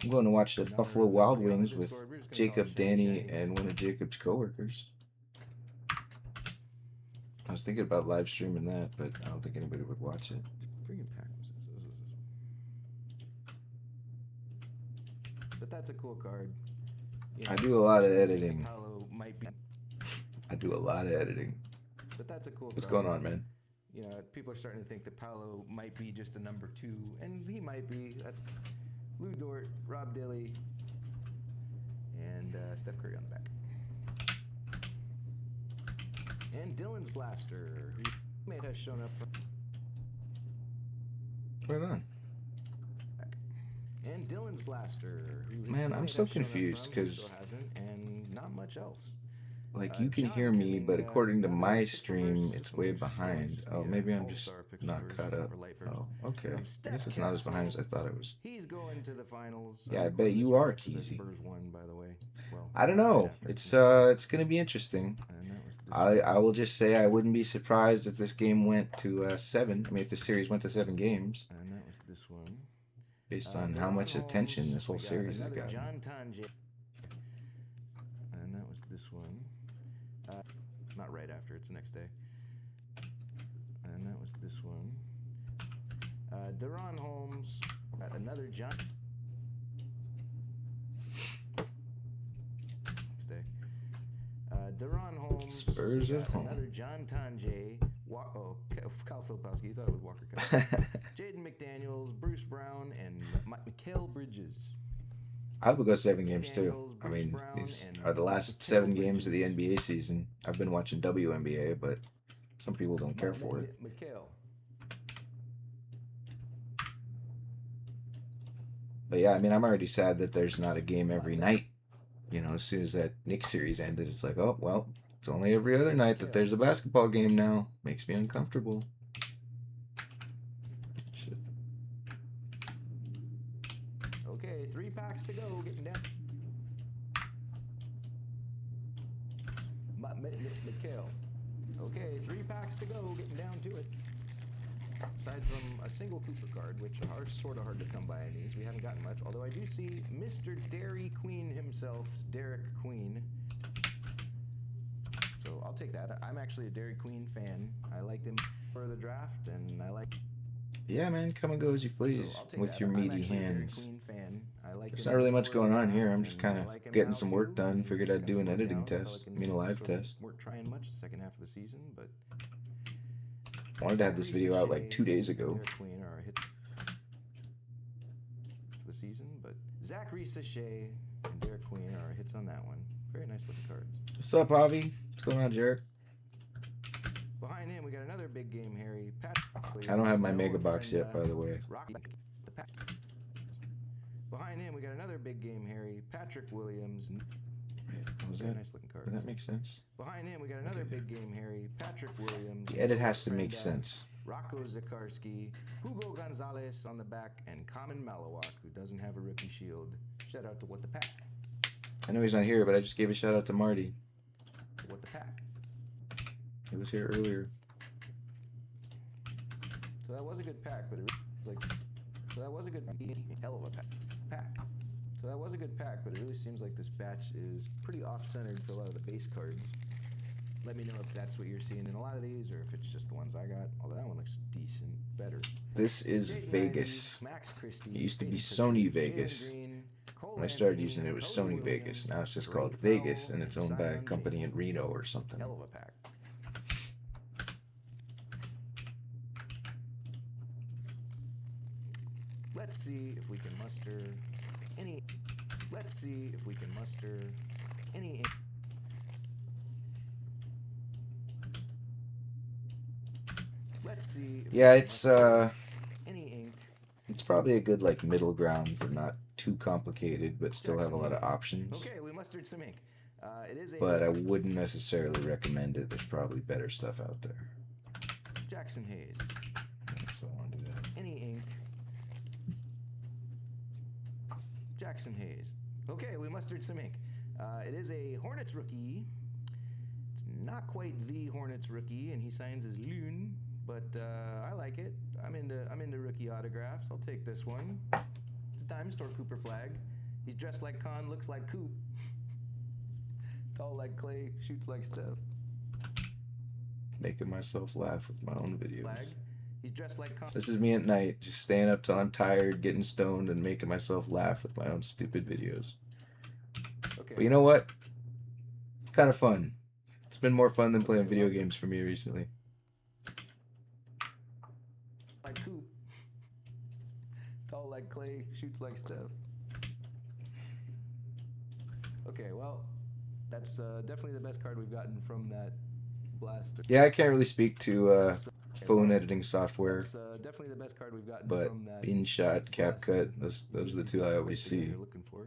A: I'm going to watch the Buffalo Wild Wings with Jacob, Danny, and one of Jacob's coworkers. I was thinking about live streaming that, but I don't think anybody would watch it.
C: Freaking pack was this. But that's a cool card. You know,
A: I do a lot of editing.
C: Paolo might be.
A: I do a lot of editing.
C: But that's a cool
A: What's
C: card.
A: going on, man?
C: You know, people are starting to think that Paolo might be just a number 2, and he might be. That's Lou Dort, Rob Dilly, and Steph Curry on the back. And Dylan's Blaster, who may have shown up.
A: Right on.
C: And Dylan's Blaster, who
A: Man, I'm so confused because
C: hasn't, and not much else.
A: like you can hear me, but according to my stream, it's way behind. Oh, maybe I'm just not caught up. Oh, okay. I guess it's not as behind as I thought it was.
C: He's going to the finals.
A: Yeah, I bet you are, Keezy.
C: Spurs won, by the way. Well,
A: I don't know. It's gonna be interesting.
C: and that was this
A: I will just say I wouldn't be surprised if this game went to 7. I mean, if the series went to 7 games,
C: and that was this one.
A: based on how much attention this whole series has gotten.
C: John Tanji. And that was this one. Not right after, it's the next day. And that was this one. Deron Holmes. Another John. Next day. Deron Holmes.
A: Spurs at home.
C: Another John Tanji. Kyle Filipowski. You thought it was Walker Kessler. Jaden McDaniels, Bruce Brown, and Mikal Bridges.
A: I would go 7 games too. I mean, these are the last 7 games of the NBA season. I've been watching WNBA, but some people don't care for it.
C: Mikal.
A: But yeah, I mean, I'm already sad that there's not a game every night. You know, as soon as that Knicks series ended, it's like, oh, well, it's only every other night that there's a basketball game now. Makes me uncomfortable. Shit.
C: Okay, 3 packs to go, getting down. Mikal. Okay, 3 packs to go, getting down to it. Aside from a single Cooper card, which are sort of hard to come by in these, we haven't gotten much. Although I do see Mr. Dairy Queen himself, Derek Queen. So I'll take that. I'm actually a Dairy Queen fan. I liked him for the draft, and I like.
A: Yeah, man, come and go as you please with your meaty hands.
C: Like
A: There's not really much going on here. I'm just kind of getting some work done. Figured I'd do an editing test. I mean, a live test.
C: Weren't trying much the second half of the season, but
A: wanted to have this video out like 2 days ago.
C: Queen are a hit for the season, but Zachary Sachet and Derek Queen are hits on that one. Very nice looking cards.
A: What's up, Avi? What's going on, Jarek?
C: Behind him, we got another big game, Harry.
A: I don't have my mega box yet, by the way.
C: Behind him, we got another big game, Harry. Patrick Williams.
A: Was
C: Very
A: that?
C: nice looking card.
A: Does that make sense?
C: Behind him, we got another big game, Harry. Patrick Williams.
A: The edit has to make sense.
C: Rock Rocco Zakarski, Hugo Gonzalez on the back, and Common Malawak, who doesn't have a rookie shield. Shout out to What the Pack.
A: I know he's not here, but I just gave a shout out to Marty.
C: What the Pack.
A: He was here earlier.
C: So that was a good pack, but it really, hell of a pack. So that was a good pack, but it really seems like this batch is pretty off-centered for a lot of the base cards. Let me know if that's what you're seeing in a lot of these, or if it's just the ones I got. Although that one looks decent, better.
A: This is Vegas.
C: Max Christie,
A: It used to be
C: Peyton
A: Sony
C: Pritchard,
A: Vegas.
C: Jalen Green, Cole
A: When I started
C: Anthony,
A: using it, it was
C: Cody
A: Sony
C: Williams,
A: Vegas. Now it's just
C: Drake
A: called
C: Powell,
A: Vegas, and it's owned by a
C: Zion
A: company in
C: James.
A: Reno or something.
C: Hell of a pack. Let's see if we can muster any. Let's see if we can muster any. Let's see. If
A: Yeah,
C: we can
A: it's
C: muster any ink.
A: it's probably a good like middle ground for not too complicated, but still have a lot of
C: Jackson Hayes.
A: options.
C: Okay, we mustered some ink. It is a
A: But I wouldn't necessarily recommend it. There's probably better stuff out there.
C: Jackson Hayes.
A: So I want to do that.
C: Any ink. Jackson Hayes. Okay, we mustered some ink. It is a Hornets rookie. It's not quite the Hornets rookie, and he signs as Loon, but I like it. I'm into rookie autographs. I'll take this one. It's a Diamond Store Cooper flag. He's dressed like Khan, looks like Coop. Tall like Clay, shoots like Steph.
A: Making myself laugh with my own videos.
C: Flag. He's dressed like Khan.
A: This is me at night, just staying up till I'm tired, getting stoned, and making myself laugh with my own stupid videos.
C: Okay.
A: But you know what? It's kind of fun. It's been more fun than playing video games for me recently.
C: Like Coop. Tall like Clay, shoots like Steph. Okay, well, that's definitely the best card we've gotten from that blaster.
A: Yeah, I can't really speak to phone editing software,
C: That's definitely the best card we've gotten
A: but
C: from that.
A: InShot, CapCut, those are the two I always see.
C: You're looking for.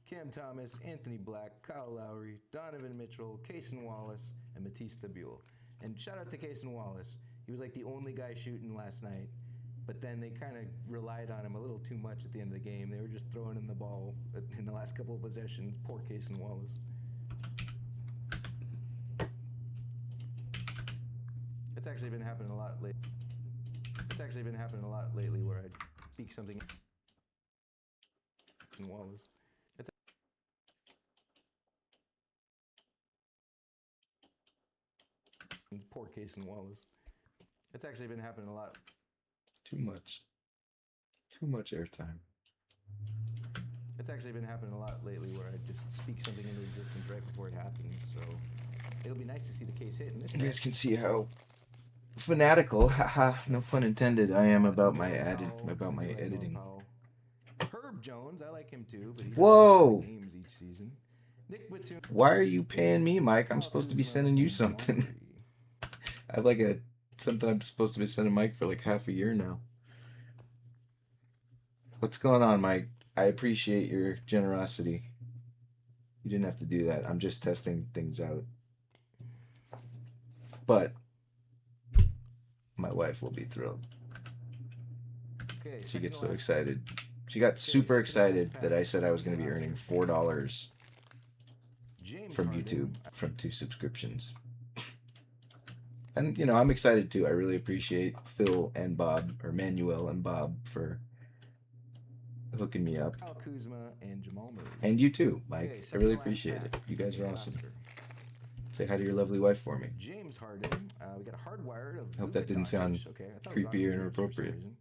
C: Cam Thomas, Anthony Black, Kyle Lowry, Donovan Mitchell, Cason Wallace, and Matisse Thybulle. And shout out to Cason Wallace. He was like the only guy shooting last night, but then they kind of relied on him a little too much at the end of the game. They were just throwing him the ball in the last couple of possessions. Poor Cason Wallace. It's actually been happening a lot lately. It's actually been happening a lot lately where I speak something in Wallace. Poor Cason Wallace. It's actually been happening a lot.
A: Too much. Too much airtime.
C: It's actually been happening a lot lately where I just speak something into existence right before it happens. So it'll be nice to see the case hit in this.
A: You guys can see how fanatical, haha, no pun intended, I am about my editing.
C: Herb Jones, I like him too, but he
A: Whoa!
C: games each season. Nick Batum.
A: Why are you paying me, Mike? I'm supposed to be sending you something. I have like something I'm supposed to be sending Mike for like half a year now. What's going on, Mike? I appreciate your generosity. You didn't have to do that. I'm just testing things out. But my wife will be thrilled.
C: Okay,
A: She gets so excited. She got super excited that I said I was going to be earning $4 from YouTube from 2 subscriptions. And, you know, I'm excited too. I really appreciate Phil and Bob, or Manuel and Bob, for hooking me up.
C: Kyle Kuzma and Jamal Murray.
A: And you too, Mike.
C: Okay,
A: I really
C: second to last
A: appreciate it.
C: pass.
A: You guys are
C: Second
A: awesome.
C: blaster.
A: Say hi to your lovely wife for me.
C: James Harden. We got a hardwired of.
A: Hope that
C: Luka
A: didn't sound
C: Doncic. Okay, I thought it was
A: creepy
C: Austin
A: or
C: Reeves for some
A: inappropriate.
C: reason.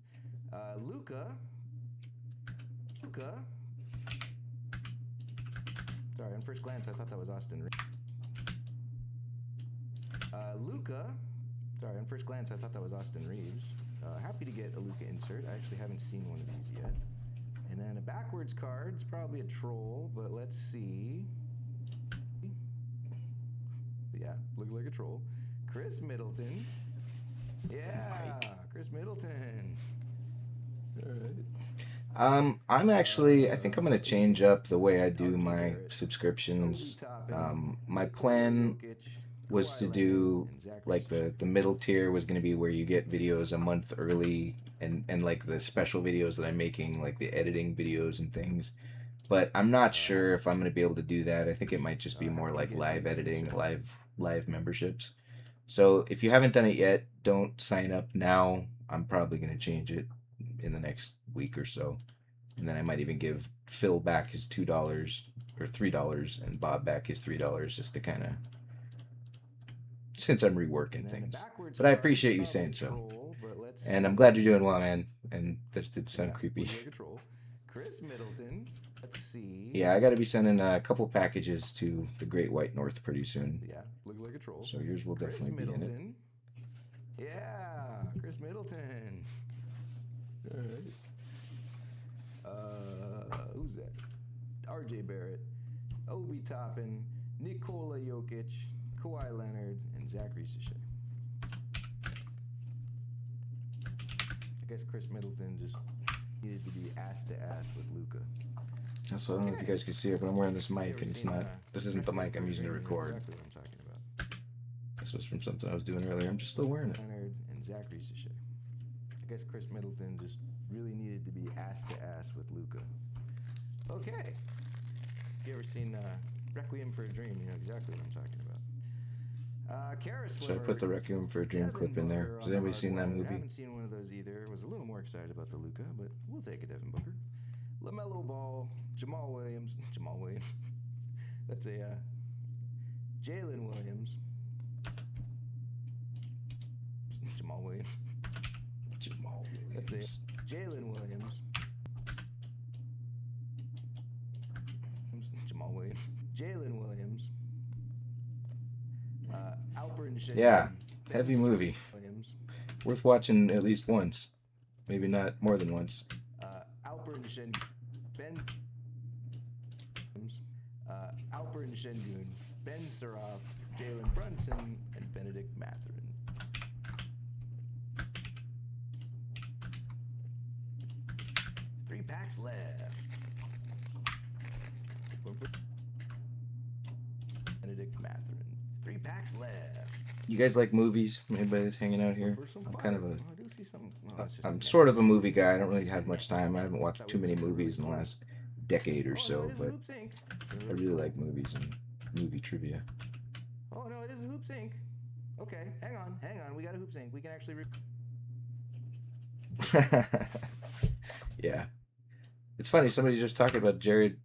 C: Luka. Sorry, on first glance, I thought that was Austin Reeves. Luka. Sorry, on first glance, I thought that was Austin Reeves. Happy to get a Luka insert. I actually haven't seen one of these yet. And then a backwards card. It's probably a troll, but let's see. Yeah, looks like a troll. Chris Middleton. Yeah, Chris Middleton. All right.
A: I'm actually, I think I'm going to change up the way I do my subscriptions. My plan was to do like the middle tier was going to be where you get videos a month early, and like the special videos that I'm making, like the editing videos and things. But I'm not sure if I'm going to be able to do that. I think it might just be more like live editing, live memberships. So if you haven't done it yet, don't sign up now. I'm probably going to change it in the next week or so. And then I might even give Phil back his $2 or $3 and Bob back his $3 just to kind of, since I'm reworking things. But I appreciate you saying so. And I'm glad you're doing well, man. And that did sound creepy.
C: Chris Middleton. Let's see.
A: Yeah, I got to be sending a couple packages to the Great White North pretty soon.
C: Yeah, looks like a troll.
A: So yours will definitely be in it.
C: Yeah, Chris Middleton. All right. Who's that? R.J. Barrett, Obi Toppin, Nikola Jokic, Kawhi Leonard, and Zachary Sachet. I guess Chris Middleton just needed to be ass to ass with Luka.
A: So I don't know if you guys can see it, but I'm wearing this mic, and it's not. This isn't the mic I'm using to record.
C: Exactly what I'm talking about.
A: This was from something I was doing earlier. I'm just still wearing it.
C: Leonard and Zachary Sachet. I guess Chris Middleton just really needed to be ass to ass with Luka. Okay. You ever seen Requiem for a Dream? You know exactly what I'm talking about.
A: So I put the Requiem for a Dream clip in there. Has anybody seen that movie?
C: I haven't seen one of those either. Was a little more excited about the Luka, but we'll take it, Devin Booker. LaMelo Ball, Jamal Williams. That's a Jalen Williams. Jamal Williams. That's a Jalen Williams. Jamal Williams. Jalen Williams. Alper and Shen.
A: Yeah, heavy movie.
C: Williams.
A: Worth watching at least once. Maybe not more than once.
C: Alper and Shen. Ben. Alper and Shengun. Ben Suraf. Jalen Brunson. And Benedict Mathurin. 3 packs left. Benedict Mathurin. 3 packs left.
A: You guys like movies? Anybody that's hanging out here?
C: I'm
A: kind of a.
C: I do see some.
A: I'm sort of a movie guy. I don't really have much time. I haven't watched too many movies in the last decade or so, but I really like movies and movie trivia.
C: Oh no, it is a Hoop Sync. Okay, hang on. We got a Hoop Sync. We can actually.
A: Yeah. It's funny, somebody just talking about Jared,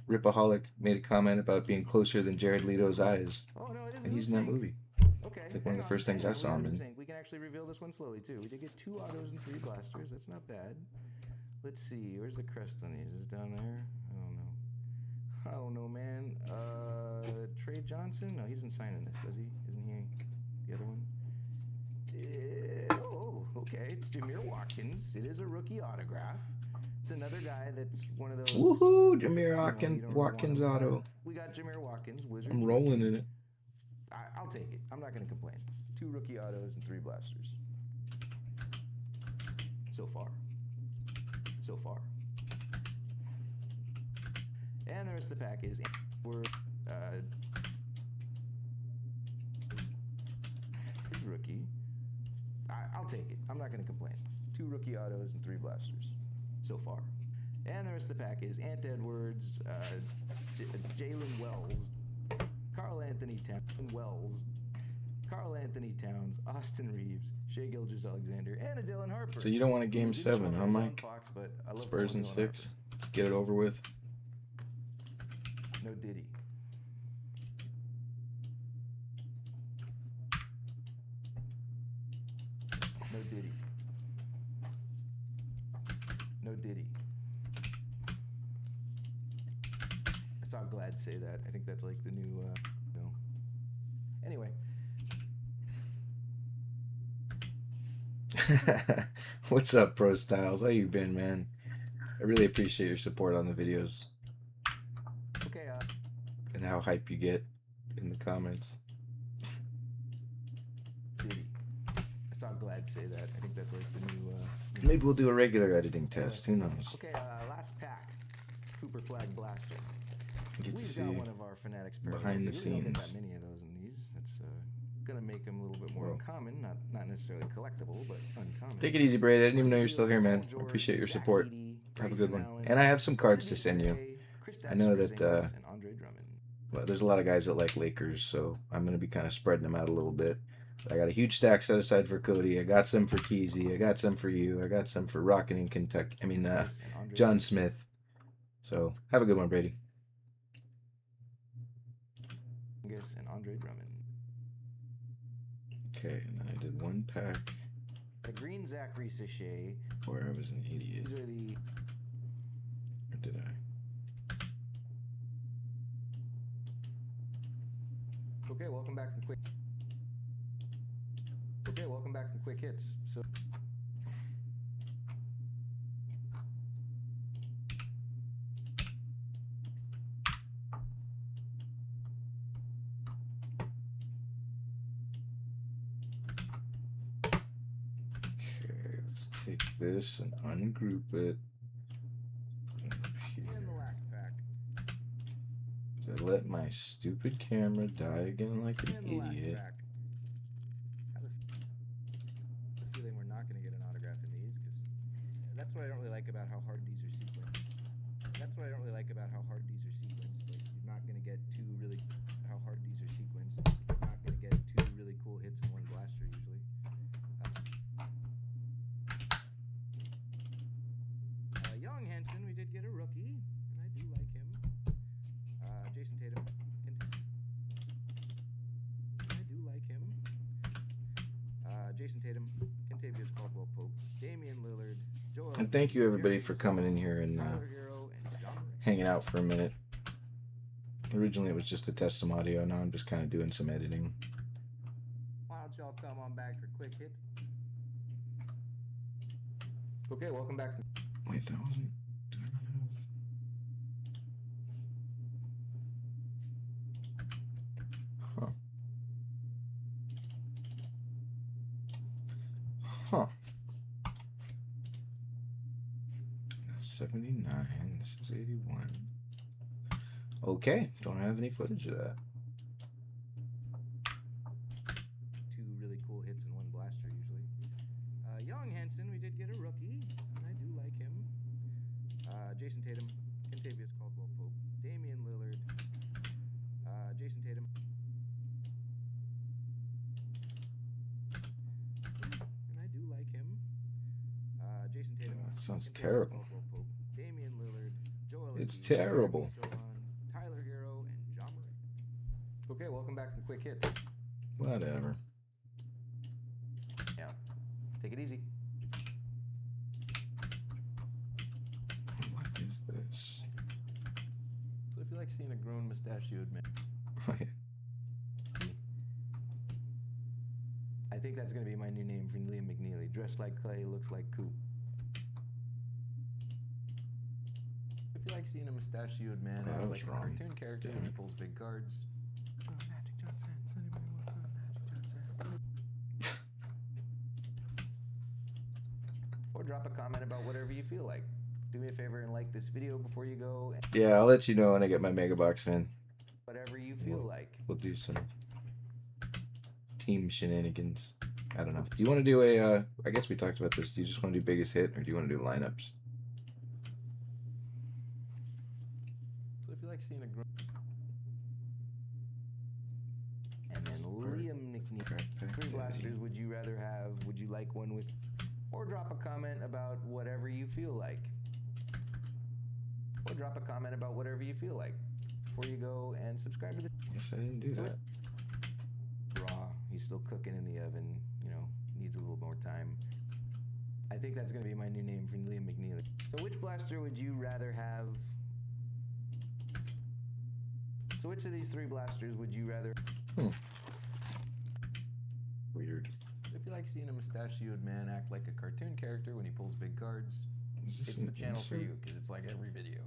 A: Rip-O-Holic made a comment about being closer than Jared Leto's eyes.
C: Oh no, it is.
A: And he's in that movie.
C: Okay.
A: It's like one of the first things I saw him in.
C: We can actually reveal this one slowly too. We did get 2 autos and 3 blasters. That's not bad. Let's see. Where's the crest on these? Is it down there? I don't know, man. Trey Johnson? No, he doesn't sign in this, does he? Isn't he the other one? Okay. It's Jameer Watkins. It is a rookie autograph. It's another guy that's one of those.
A: Woohoo! Jameer Watkins auto.
C: We got Jameer Watkins. Wizards.
A: I'm rolling in it.
C: I'll take it. I'm not going to complain. 2 rookie autos and 3 blasters. So far. And the rest of the pack is rookie. I'll take it. I'm not going to complain. 2 rookie autos and 3 blasters. So far. And the rest of the pack is Ant Edwards, Jalen Wells, Carl Anthony Towns, Austin Reeves, Shai Gilgeous-Alexander, and a Dylan Harper.
A: So you don't want a game 7, huh, Mike? Spurs in 6. Get it over with.
C: No Diddy. I saw Glad say that. I think that's like the new, Anyway.
A: What's up, Pro Styles? How you been, man? I really appreciate your support on the videos.
C: Okay,
A: and how hype you get in the comments.
C: Diddy. I saw Glad say that. I think that's like the new,
A: Maybe we'll do a regular editing test. Who knows?
C: Okay, last pack. Cooper Flag Blaster.
A: Get to see
C: got one of our Fanatics
A: behind the scenes.
C: That many of those in these. It's gonna make them a little bit more
A: Whoa.
C: uncommon, not necessarily collectible, but uncommon.
A: Take it easy, Braid. I didn't even know you're still here, man. I appreciate your support. Have a good one. And I have some cards to send you. I know that well, there's a lot of guys that like Lakers, so I'm going to be kind of spreading them out a little bit. I got a huge stack set aside for Cody. I got some for Keezy. I got some for you. I got some for Rockin' in Kentucky. I mean, John Smith. So have a good one, Brady.
C: And Andre Drummond.
A: Okay, and then I did one pack
C: The green Zachary Sachet.
A: where I was an idiot.
C: These are the.
A: Or did I?
C: Okay, welcome back to quick. Okay, welcome back to quick hits. So.
A: Okay, let's take this and ungroup it. Put it up here.
C: And the last pack.
A: I let my stupid camera die again like an
C: And the last
A: idiot.
C: pack. I have a feeling we're not going to get an autograph in these, because that's what I don't really like about how hard these are sequenced. That's what I don't really like about how hard these are sequenced. Like, you're not going to get two really how hard these are sequenced. You're not going to get two really cool hits in one blaster usually. Young Henson, we did get a rookie, and I do like him. Jason Tatum, I do like him. Jason Tatum, Kentavious Caldwell Pope, Damian Lillard, Joel.
A: And thank you everybody for coming in here and
C: Tyler Hero, and John Morant.
A: hanging out for a minute. Originally it was just to test some audio. Now I'm just kind of doing some editing.
C: Why don't y'all come on back for quick hits? Okay, welcome back.
A: Wait, that wasn't. Do I not have? Huh. 79. This is 81. Okay, don't have any footage of that.
C: Two really cool hits in one blaster usually. Young Henson, we did get a rookie, and I do like him. Jason Tatum, Kentavious Caldwell Pope, Damian Lillard, Jason Tatum. And I do like him. Jason Tatum.
A: That sounds
C: Kentavious
A: terrible.
C: Caldwell Pope, Damian Lillard, Joel.
A: It's
C: Embiid,
A: terrible.
C: Tyler Hero, and John Morant. Okay, welcome back to quick hits.
A: Whatever.
C: Yeah, take it easy.
A: What is this?
C: So if you like seeing a grown mustachioed man, I think that's going to be my new name for Liam McNeely. Dressed like Clay, looks like Coop. If you like seeing a mustachioed man
A: Oh, that
C: act
A: was
C: like a
A: wrong.
C: cartoon character when he
A: Damn it.
C: pulls big cards. Oh, Magic Johnson. Anybody wants some Magic Johnson? Or drop a comment about whatever you feel like. Do me a favor and like this video before you go. And
A: Yeah, I'll let you know when I get my mega box, man.
C: whatever you feel like.
A: We'll do some team shenanigans. I don't know. Do you want to do a, I guess we talked about this. Do you just want to do biggest hit or do you want to do lineups?
C: So if you like seeing a grown... And then Liam McNeely. Three blasters would you rather have? Would you like one with... Or drop a comment about whatever you feel like. Or drop a comment about whatever you feel like. Before you go and subscribe to the...
A: Yes, I didn't do that.
C: Raw. He's still cooking in the oven. You know, needs a little more time. I think that's going to be my new name for Liam McNeely. So which blaster would you rather have? So which of these three blasters would you rather...
A: Weird.
C: If you like seeing a mustachioed man act like a cartoon character when he pulls big cards,
A: Is this
C: it's
A: an
C: the channel for
A: insert?
C: you, because it's like every video.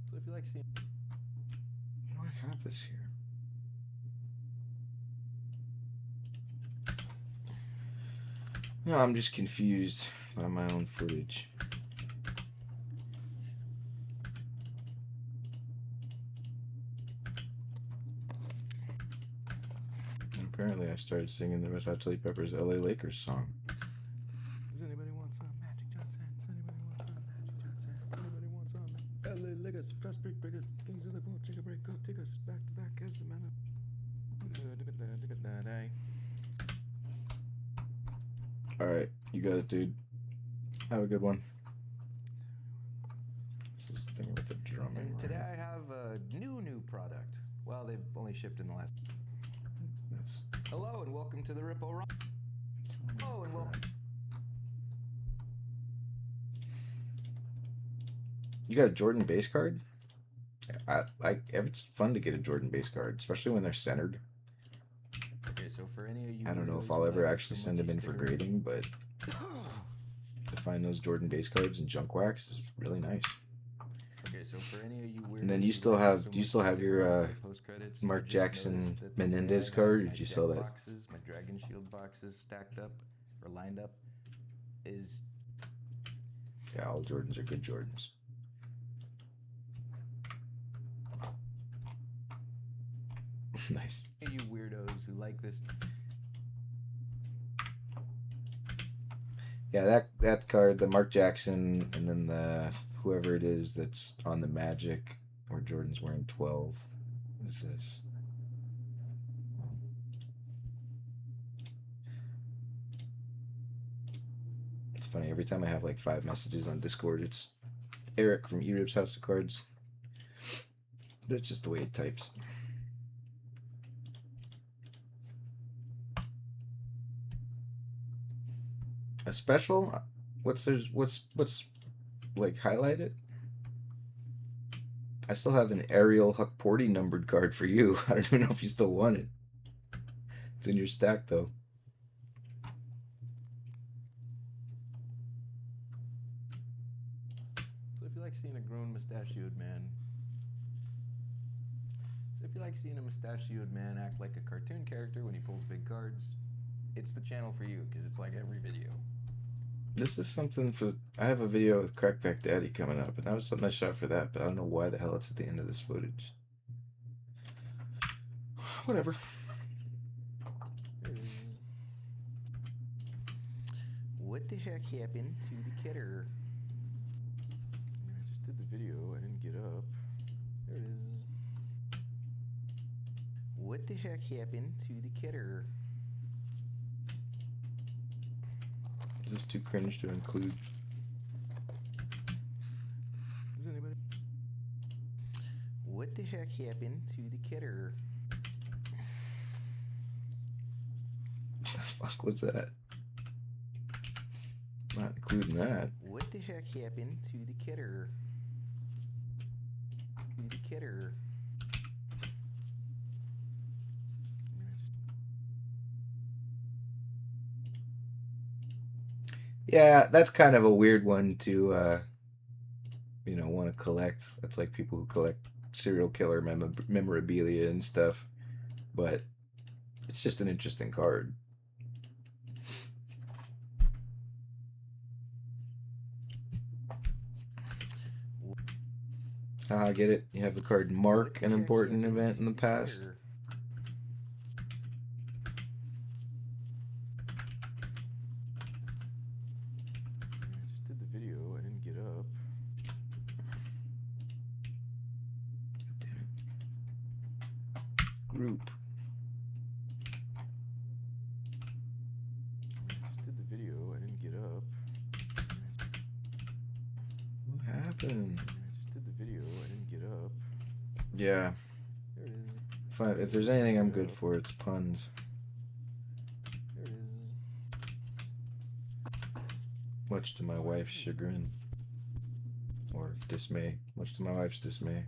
C: So if you like seeing...
A: Why do I have this here? No, I'm just confused by my own footage. Apparently, I started singing the Red Hot Chili Peppers "L.A. Lakers" song.
C: Does anybody want some Magic Johnson? Does anybody want some Magic Johnson? Does anybody want some LA Lakers? Fast break breakers, kings of the world, take a break, go take us back to back as a man.
A: All right, you got it, dude. Have a good one. This is the thing with the drumming.
C: And today
A: right?
C: I have a new product. Well, they've only shipped in the last.
A: Yes.
C: Hello and welcome to the Rip-O-Rama. Hello and welcome.
A: You got a Jordan base card? It's fun to get a Jordan base card, especially when they're centered.
C: Okay, so for any of you,
A: I don't know if I'll ever actually send them in for grading, but to find those Jordan base cards in junk wax is really nice.
C: Okay, so for any of you weird.
A: And then you still have, do you still have your Mark Jackson Menendez card, or did you sell that?
C: Boxes, my Dragon Shield boxes stacked up or lined up is.
A: Yeah, all Jordans are good Jordans. Nice.
C: You weirdos who like this.
A: Yeah, that card, the Mark Jackson, and then the whoever it is that's on the Magic, where Jordan's wearing 12. What is this? It's funny, every time I have like 5 messages on Discord, it's Eric from Erip's House of Cards. But it's just the way he types. A special? What's like highlighted? I still have an Ariel Huckporty numbered card for you. I don't even know if you still want it. It's in your stack though.
C: So if you like seeing a grown mustachioed man. So if you like seeing a mustachioed man act like a cartoon character when he pulls big cards, it's the channel for you because it's like every video.
A: This is something for. I have a video with Crackback Daddy coming up, and that was something I shot for that, but I don't know why the hell it's at the end of this footage. Whatever.
C: What the heck happened to the kidder? I just did the video, I didn't get up. There it is. What the heck happened to the kidder?
A: Is this too cringe to include?
C: Does anybody? What the heck happened to the kidder?
A: What the fuck was that? Not including that.
C: What the heck happened to the kidder? To the kidder.
A: Yeah, that's kind of a weird one to, want to collect. That's like people who collect serial killer memorabilia and stuff. But it's just an interesting card. I get it. You have the card mark an important event in the past.
C: I just did the video, I didn't get up.
A: Group.
C: I just did the video, I didn't get up.
A: What happened?
C: I just did the video, I didn't get up.
A: Yeah.
C: There it is.
A: If there's anything I'm good for, it's puns.
C: There it is.
A: Much to my wife's chagrin. Or dismay. Much to my wife's dismay.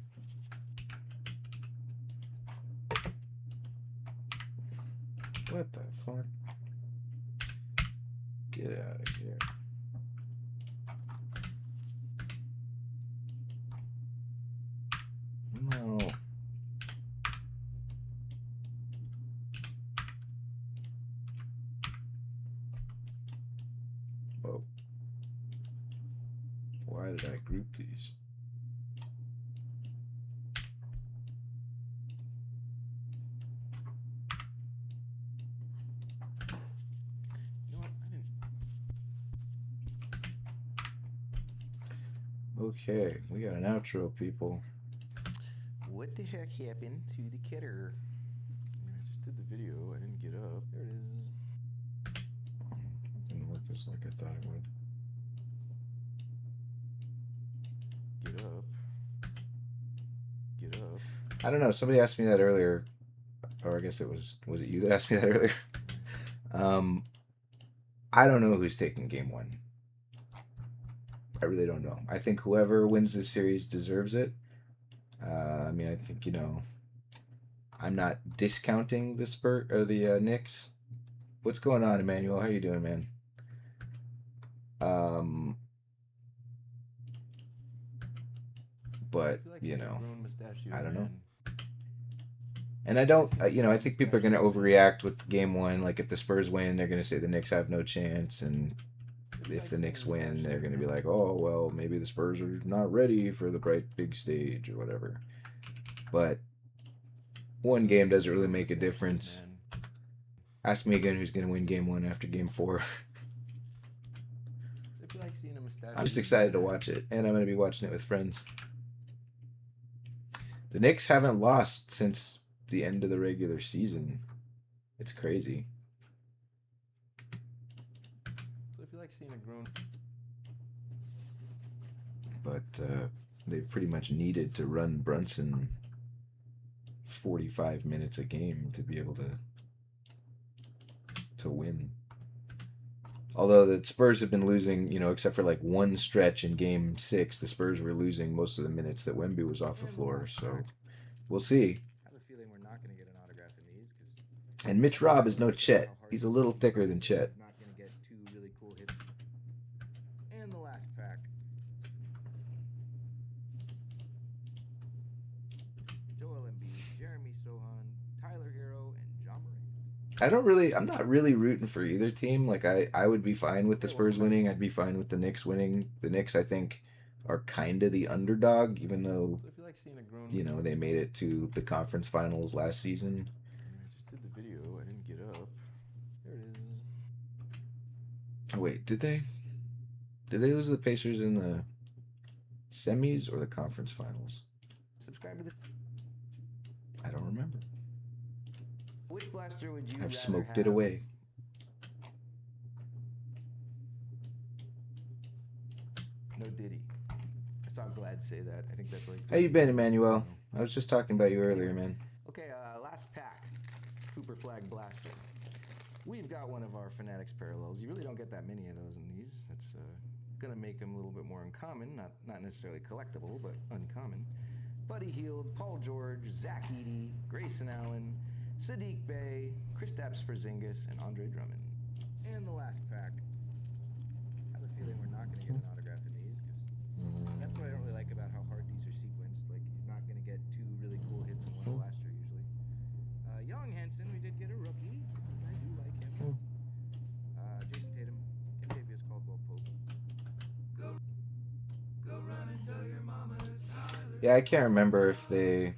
A: What the fuck? Get out of here. No. Oh. Why did I group these? Okay, we got an outro, people.
C: What the heck happened to the kidder? I just did the video. I didn't get up. There it is.
A: Didn't work just like I thought it would.
C: Get up. Get up.
A: I don't know. Somebody asked me that earlier, or I guess it was it you that asked me that earlier? I don't know who's taking game one. I really don't know. I think whoever wins this series deserves it. I mean, I think I'm not discounting the the Knicks. What's going on, Emmanuel? How you doing, man? But I don't know. And I don't, I think people are going to overreact with game one. Like if the Spurs win, they're going to say the Knicks have no chance, and if the Knicks win, they're going to be like, oh well, maybe the Spurs are not ready for the bright big stage or whatever. But one game doesn't really make a difference. Ask me again who's going to win game one after game four. I'm just excited to watch it, and I'm going to be watching it with friends. The Knicks haven't lost since the end of the regular season. It's crazy.
C: So if you like seeing a grown,
A: but they've pretty much needed to run Brunson 45 minutes a game to be able to win. Although the Spurs have been losing, except for like one stretch in game 6, the Spurs were losing most of the minutes that Wemby was off the floor. So we'll see.
C: I have a feeling we're not going to get an autograph in these.
A: And Mitch Robb is no Chet. He's a little thicker than Chet.
C: Not going to get 2 really cool hits. And the last pack. Joel Embiid, Jeremy Sohan, Tyler Hero, and John Morant.
A: I'm not really rooting for either team. Like I would be fine with the Spurs winning. I'd be fine with the Knicks winning. The Knicks, I think, are kind of the underdog, even though, they made it to the conference finals last season.
C: I just did the video. I didn't get up. There it is.
A: Oh, wait, did they? Did they lose to the Pacers in the semis or the conference finals?
C: Subscribe to the...
A: I don't remember.
C: Which blaster would you
A: I've smoked it away.
C: No Diddy. I saw Glad say that. I think that's like...
A: How you been, Emmanuel? I was just talking about you earlier, man.
C: Okay, last pack. Cooper Flag Blaster. We've got one of our Fanatics parallels. You really don't get that many of those in these. That's going to make them a little bit more uncommon. Not necessarily collectible, but uncommon. Buddy Hield, Paul George, Zach Edey, Grayson Allen, Sadiq Bey, Kristaps Porzingis, and Andre Drummond. And the last pack. I have a feeling we're not going to get an autograph in these, because that's what I don't really like about how hard these are sequenced. Like, you're not going to get 2 really cool hits in one blaster usually. Young Henson, we did get a rookie. I do like him. Jason Tatum, Kentavious Caldwell Pope. Go run and tell your mama.
A: Yeah, I can't remember if they...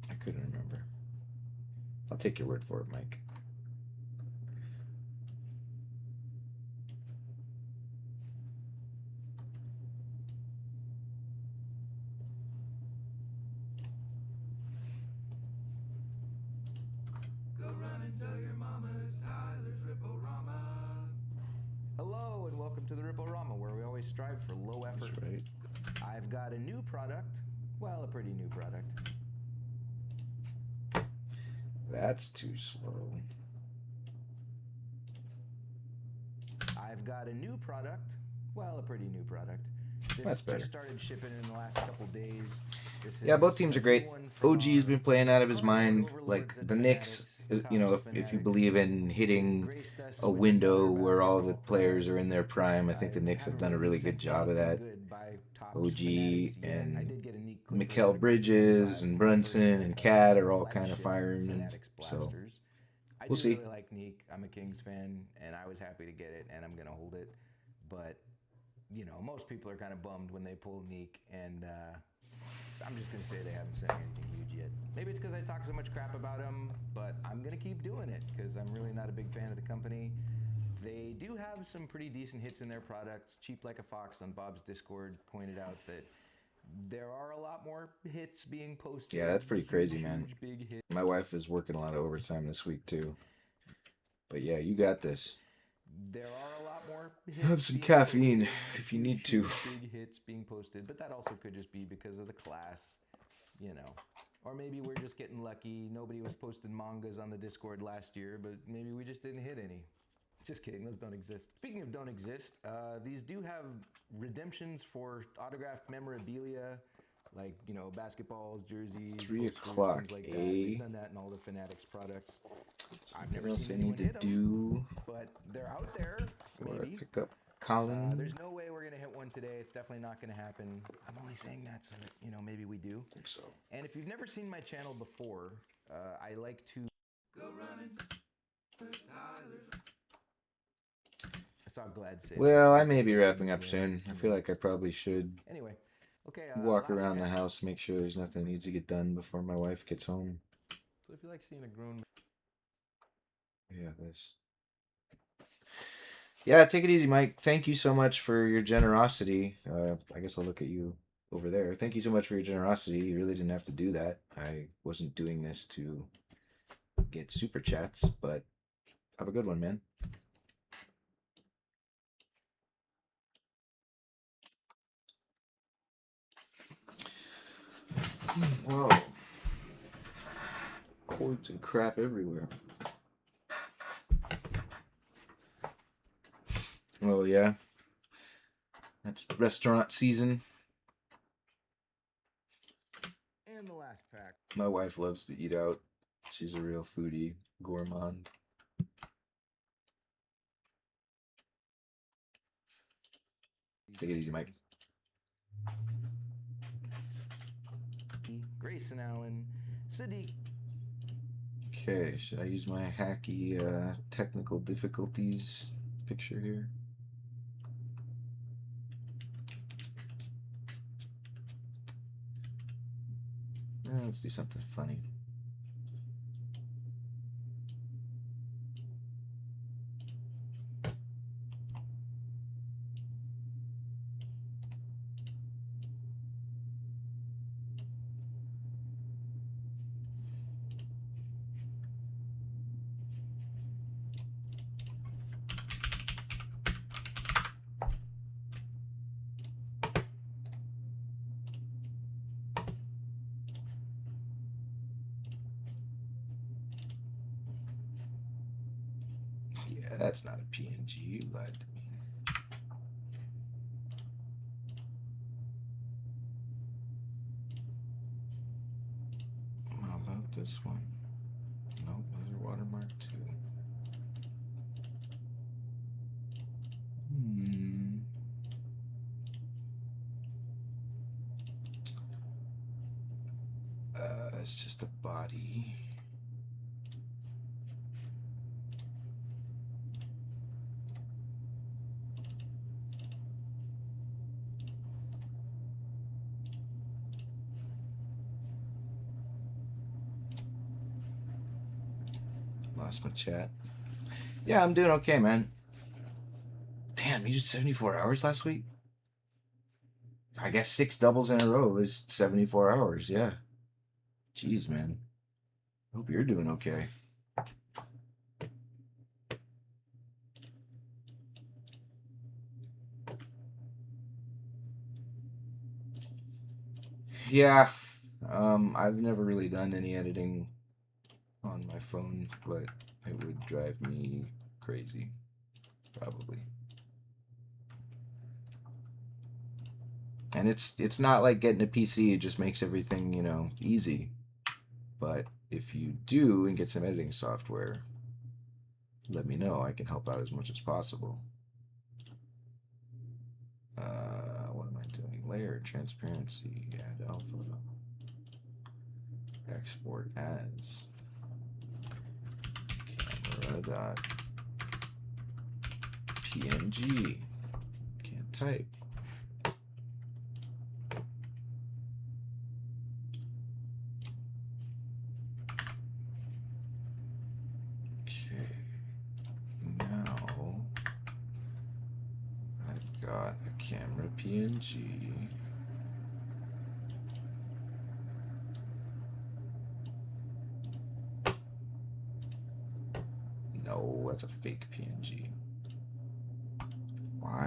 A: I couldn't remember. I'll take your word for it, Mike.
C: Go run and tell your mamas hi, there's Rip-O-Rama. Hello and welcome to the Rip-O-Rama, where we always strive for low effort.
A: That's right.
C: I've got a new product. Well, a pretty new product.
A: That's too slow.
C: I've got a new product. Well, a pretty new product.
A: That's better.
C: Just started shipping in the last couple days.
A: Yeah, both teams are great. OG's been playing out of his mind. Like the Knicks, if you believe in hitting a window where all the players are in their prime, I think the Knicks have done a really good job of that. OG and Mikal Bridges and Brunson and Cat are all kind of firing, and so we'll see.
C: I really like Neek. I'm a Kings fan, and I was happy to get it, and I'm gonna hold it. But most people are kind of bummed when they pull Neek, and I'm just gonna say they haven't said anything huge yet. Maybe it's because I talk so much crap about him, but I'm gonna keep doing it because I'm really not a big fan of the company. They do have some pretty decent hits in their products. Cheap Like a Fox on Bob's Discord pointed out that there are a lot more hits being posted.
A: Yeah, that's pretty crazy, man.
C: Huge, big hits.
A: My wife is working a lot of overtime this week too. But yeah, you got this.
C: There are a lot more hits.
A: Have some
C: being
A: caffeine
C: posted,
A: if you need to.
C: Big hits being posted, but that also could just be because of the class, you know. Or maybe we're just getting lucky. Nobody was posting mangas on the Discord last year, but maybe we just didn't hit any. Just kidding, those don't exist. Speaking of don't exist, these do have redemptions for autographed memorabilia, like, you know, basketballs, jerseys,
A: 3
C: posters,
A: o'clock,
C: things like that. They've done that in all the Fanatics products. I've never
A: What else
C: seen
A: I
C: anyone
A: need
C: hit
A: to
C: them,
A: do
C: but they're out there,
A: before
C: maybe.
A: I pick up Colin?
C: There's no way we're going to hit one today. It's definitely not going to happen. I'm only saying that so that, you know, maybe we do.
A: I think so.
C: And if you've never seen my channel before, I like to go running. I saw Glad say.
A: Well, I may be wrapping up soon. I feel like I probably should
C: Anyway, okay.
A: walk
C: last
A: around the
C: pack.
A: house, make sure there's nothing that needs to get done before my wife gets home.
C: So if you like seeing a grown
A: Yeah, this. Yeah, take it easy, Mike. Thank you so much for your generosity. I guess I'll look at you over there. Thank you so much for your generosity. You really didn't have to do that. I wasn't doing this to get super chats, but have a good one, man. Whoa. Cords and crap everywhere. Oh, yeah. That's restaurant season.
C: and the last pack.
A: My wife loves to eat out. She's a real foodie, gourmand. Take it easy, Mike.
C: Grayson Allen, Sadiq.
A: Okay, should I use my hacky technical difficulties picture here? Let's do something funny. Yeah, that's not a PNG. You lied to me. How about this one? Nope, those are watermark too. It's just a body. Lost my chat. Yeah, I'm doing okay, man. Damn, you did 74 hours last week? I guess 6 doubles in a row is 74 hours, yeah. Jeez, man. Hope you're doing okay. Yeah, I've never really done any editing on my phone, but it would drive me crazy, probably. And it's not like getting a PC, it just makes everything, you know, easy. But if you do and get some editing software, let me know. I can help out as much as possible. What am I doing? Layer, transparency, add alpha, export as, camera dot PNG. Can't type. Okay. Now Camera PNG. No, that's a fake PNG. Why?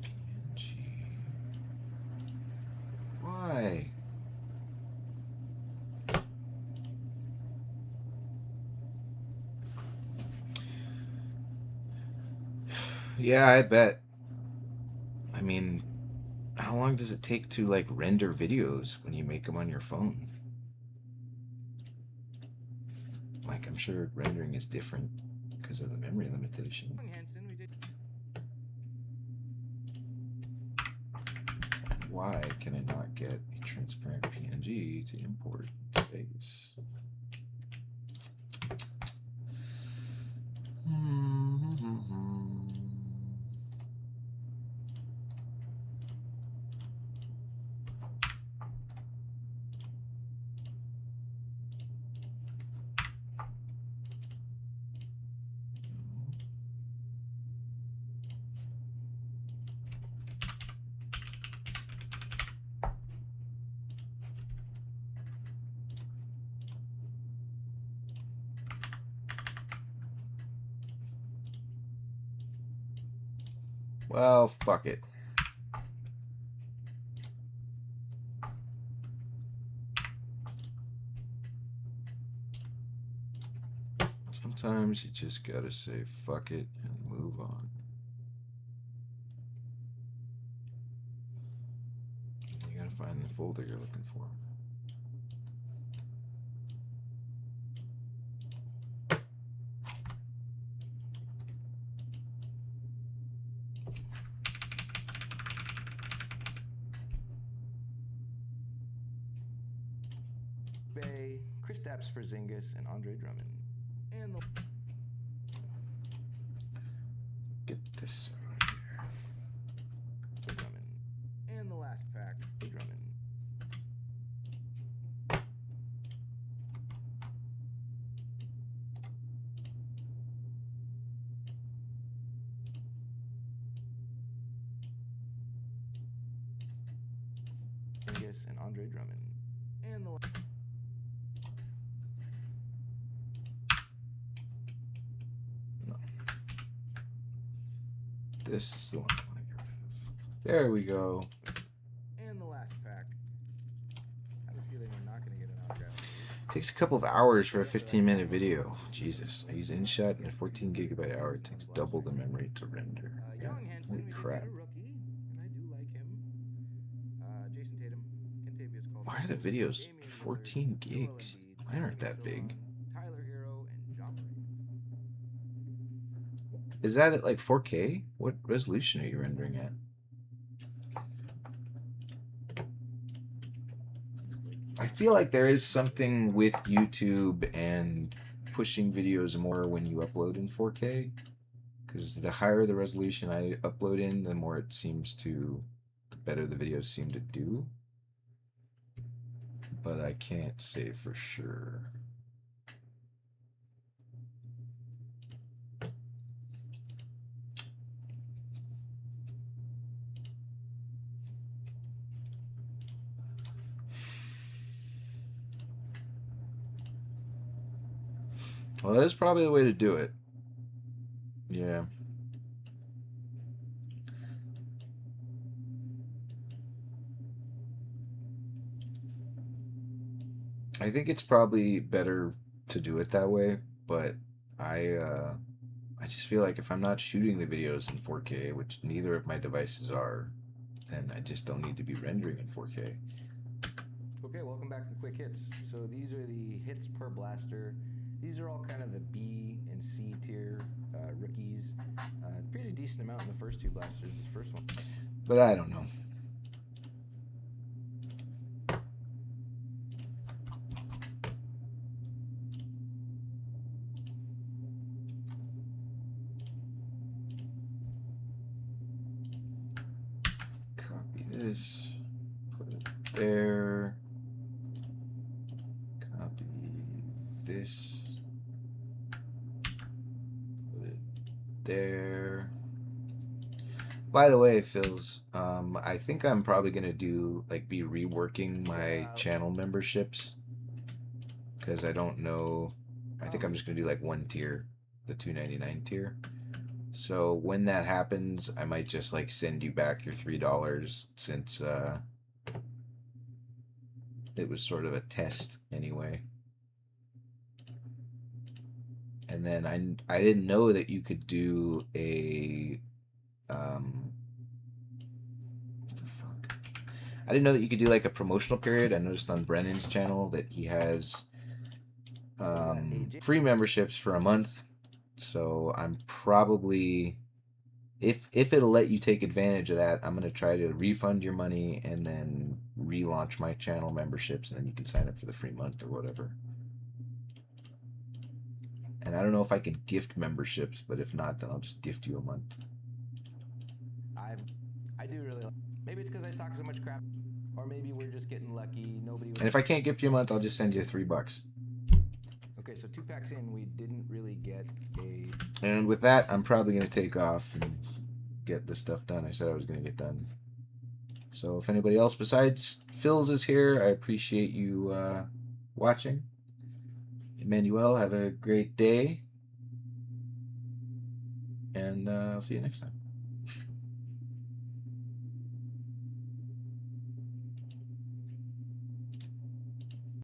A: PNG. Why? Yeah, I bet. I mean, how long does it take to like render videos when you make them on your phone? Like, I'm sure rendering is different because of the memory limitation. Why can I not get a transparent PNG to import space? Well, fuck it. Sometimes you just gotta say fuck it and move on. You gotta find the folder you're looking for.
C: Bay, Kristaps Porzingis, and Andre Drummond. And the
A: Get this out of here.
C: Drummond. And the last pack, Drummond. Porzingis and Andre Drummond. And the
A: No. This is the one I want to get rid of. There we go.
C: and the last pack. I have a feeling we're not going to get an autograph.
A: Takes a couple of hours for a 15-minute video. Jesus, I use InShot and a 14 gigabyte hour. It takes double the memory to render. Yeah,
C: Young Henson,
A: holy
C: we did
A: crap.
C: get a rookie, and I do like him. Jason Tatum, Kentavious Caldwell,
A: Why are the videos
C: Damian Lillard,
A: 14
C: Joel
A: gigs?
C: Embiid,
A: Mine aren't that
C: Anthony
A: big.
C: Silva, Tyler Hero, and John Morant.
A: Is that at like 4K? What resolution are you rendering at? I feel like there is something with YouTube and pushing videos more when you upload in 4K. Because the higher the resolution I upload in, the more it seems to, the better the videos seem to do. But I can't say for sure. Well, that is probably the way to do it. Yeah. I think it's probably better to do it that way, but I just feel like if I'm not shooting the videos in 4K, which neither of my devices are, then I just don't need to be rendering in 4K.
C: Okay, welcome back to Quick Hits. So these are the hits per blaster. These are all kind of the B and C tier rookies. Pretty decent amount in the first two blasters. This first one.
A: But I don't know. Copy this. Put it there. Copy this. Put it there. By the way, Phils, I think I'm probably gonna be reworking my channel memberships because I don't know. I think I'm just gonna do like one tier, the $2.99 tier. So when that happens, I might just like send you back your $3 since it was sort of a test anyway. And then I didn't know that you could do a what the fuck? I didn't know that you could do like a promotional period. I noticed on Brennan's channel that he has free memberships for a month. So I'm probably, if it'll let you take advantage of that, I'm gonna try to refund your money and then relaunch my channel memberships, and then you can sign up for the free month or whatever. And I don't know if I can gift memberships, but if not, then I'll just gift you a month.
C: I do really like. Maybe it's because I talk so much crap, or maybe we're just getting lucky. Nobody.
A: And if I can't gift you a month, I'll just send you $3.
C: Okay, so 2 packs in, we didn't really get a.
A: And with that, I'm probably gonna take off and get the stuff done I said I was gonna get done. So if anybody else besides Phil's is here, I appreciate you watching. Emmanuel, have a great day, and I'll see you next time.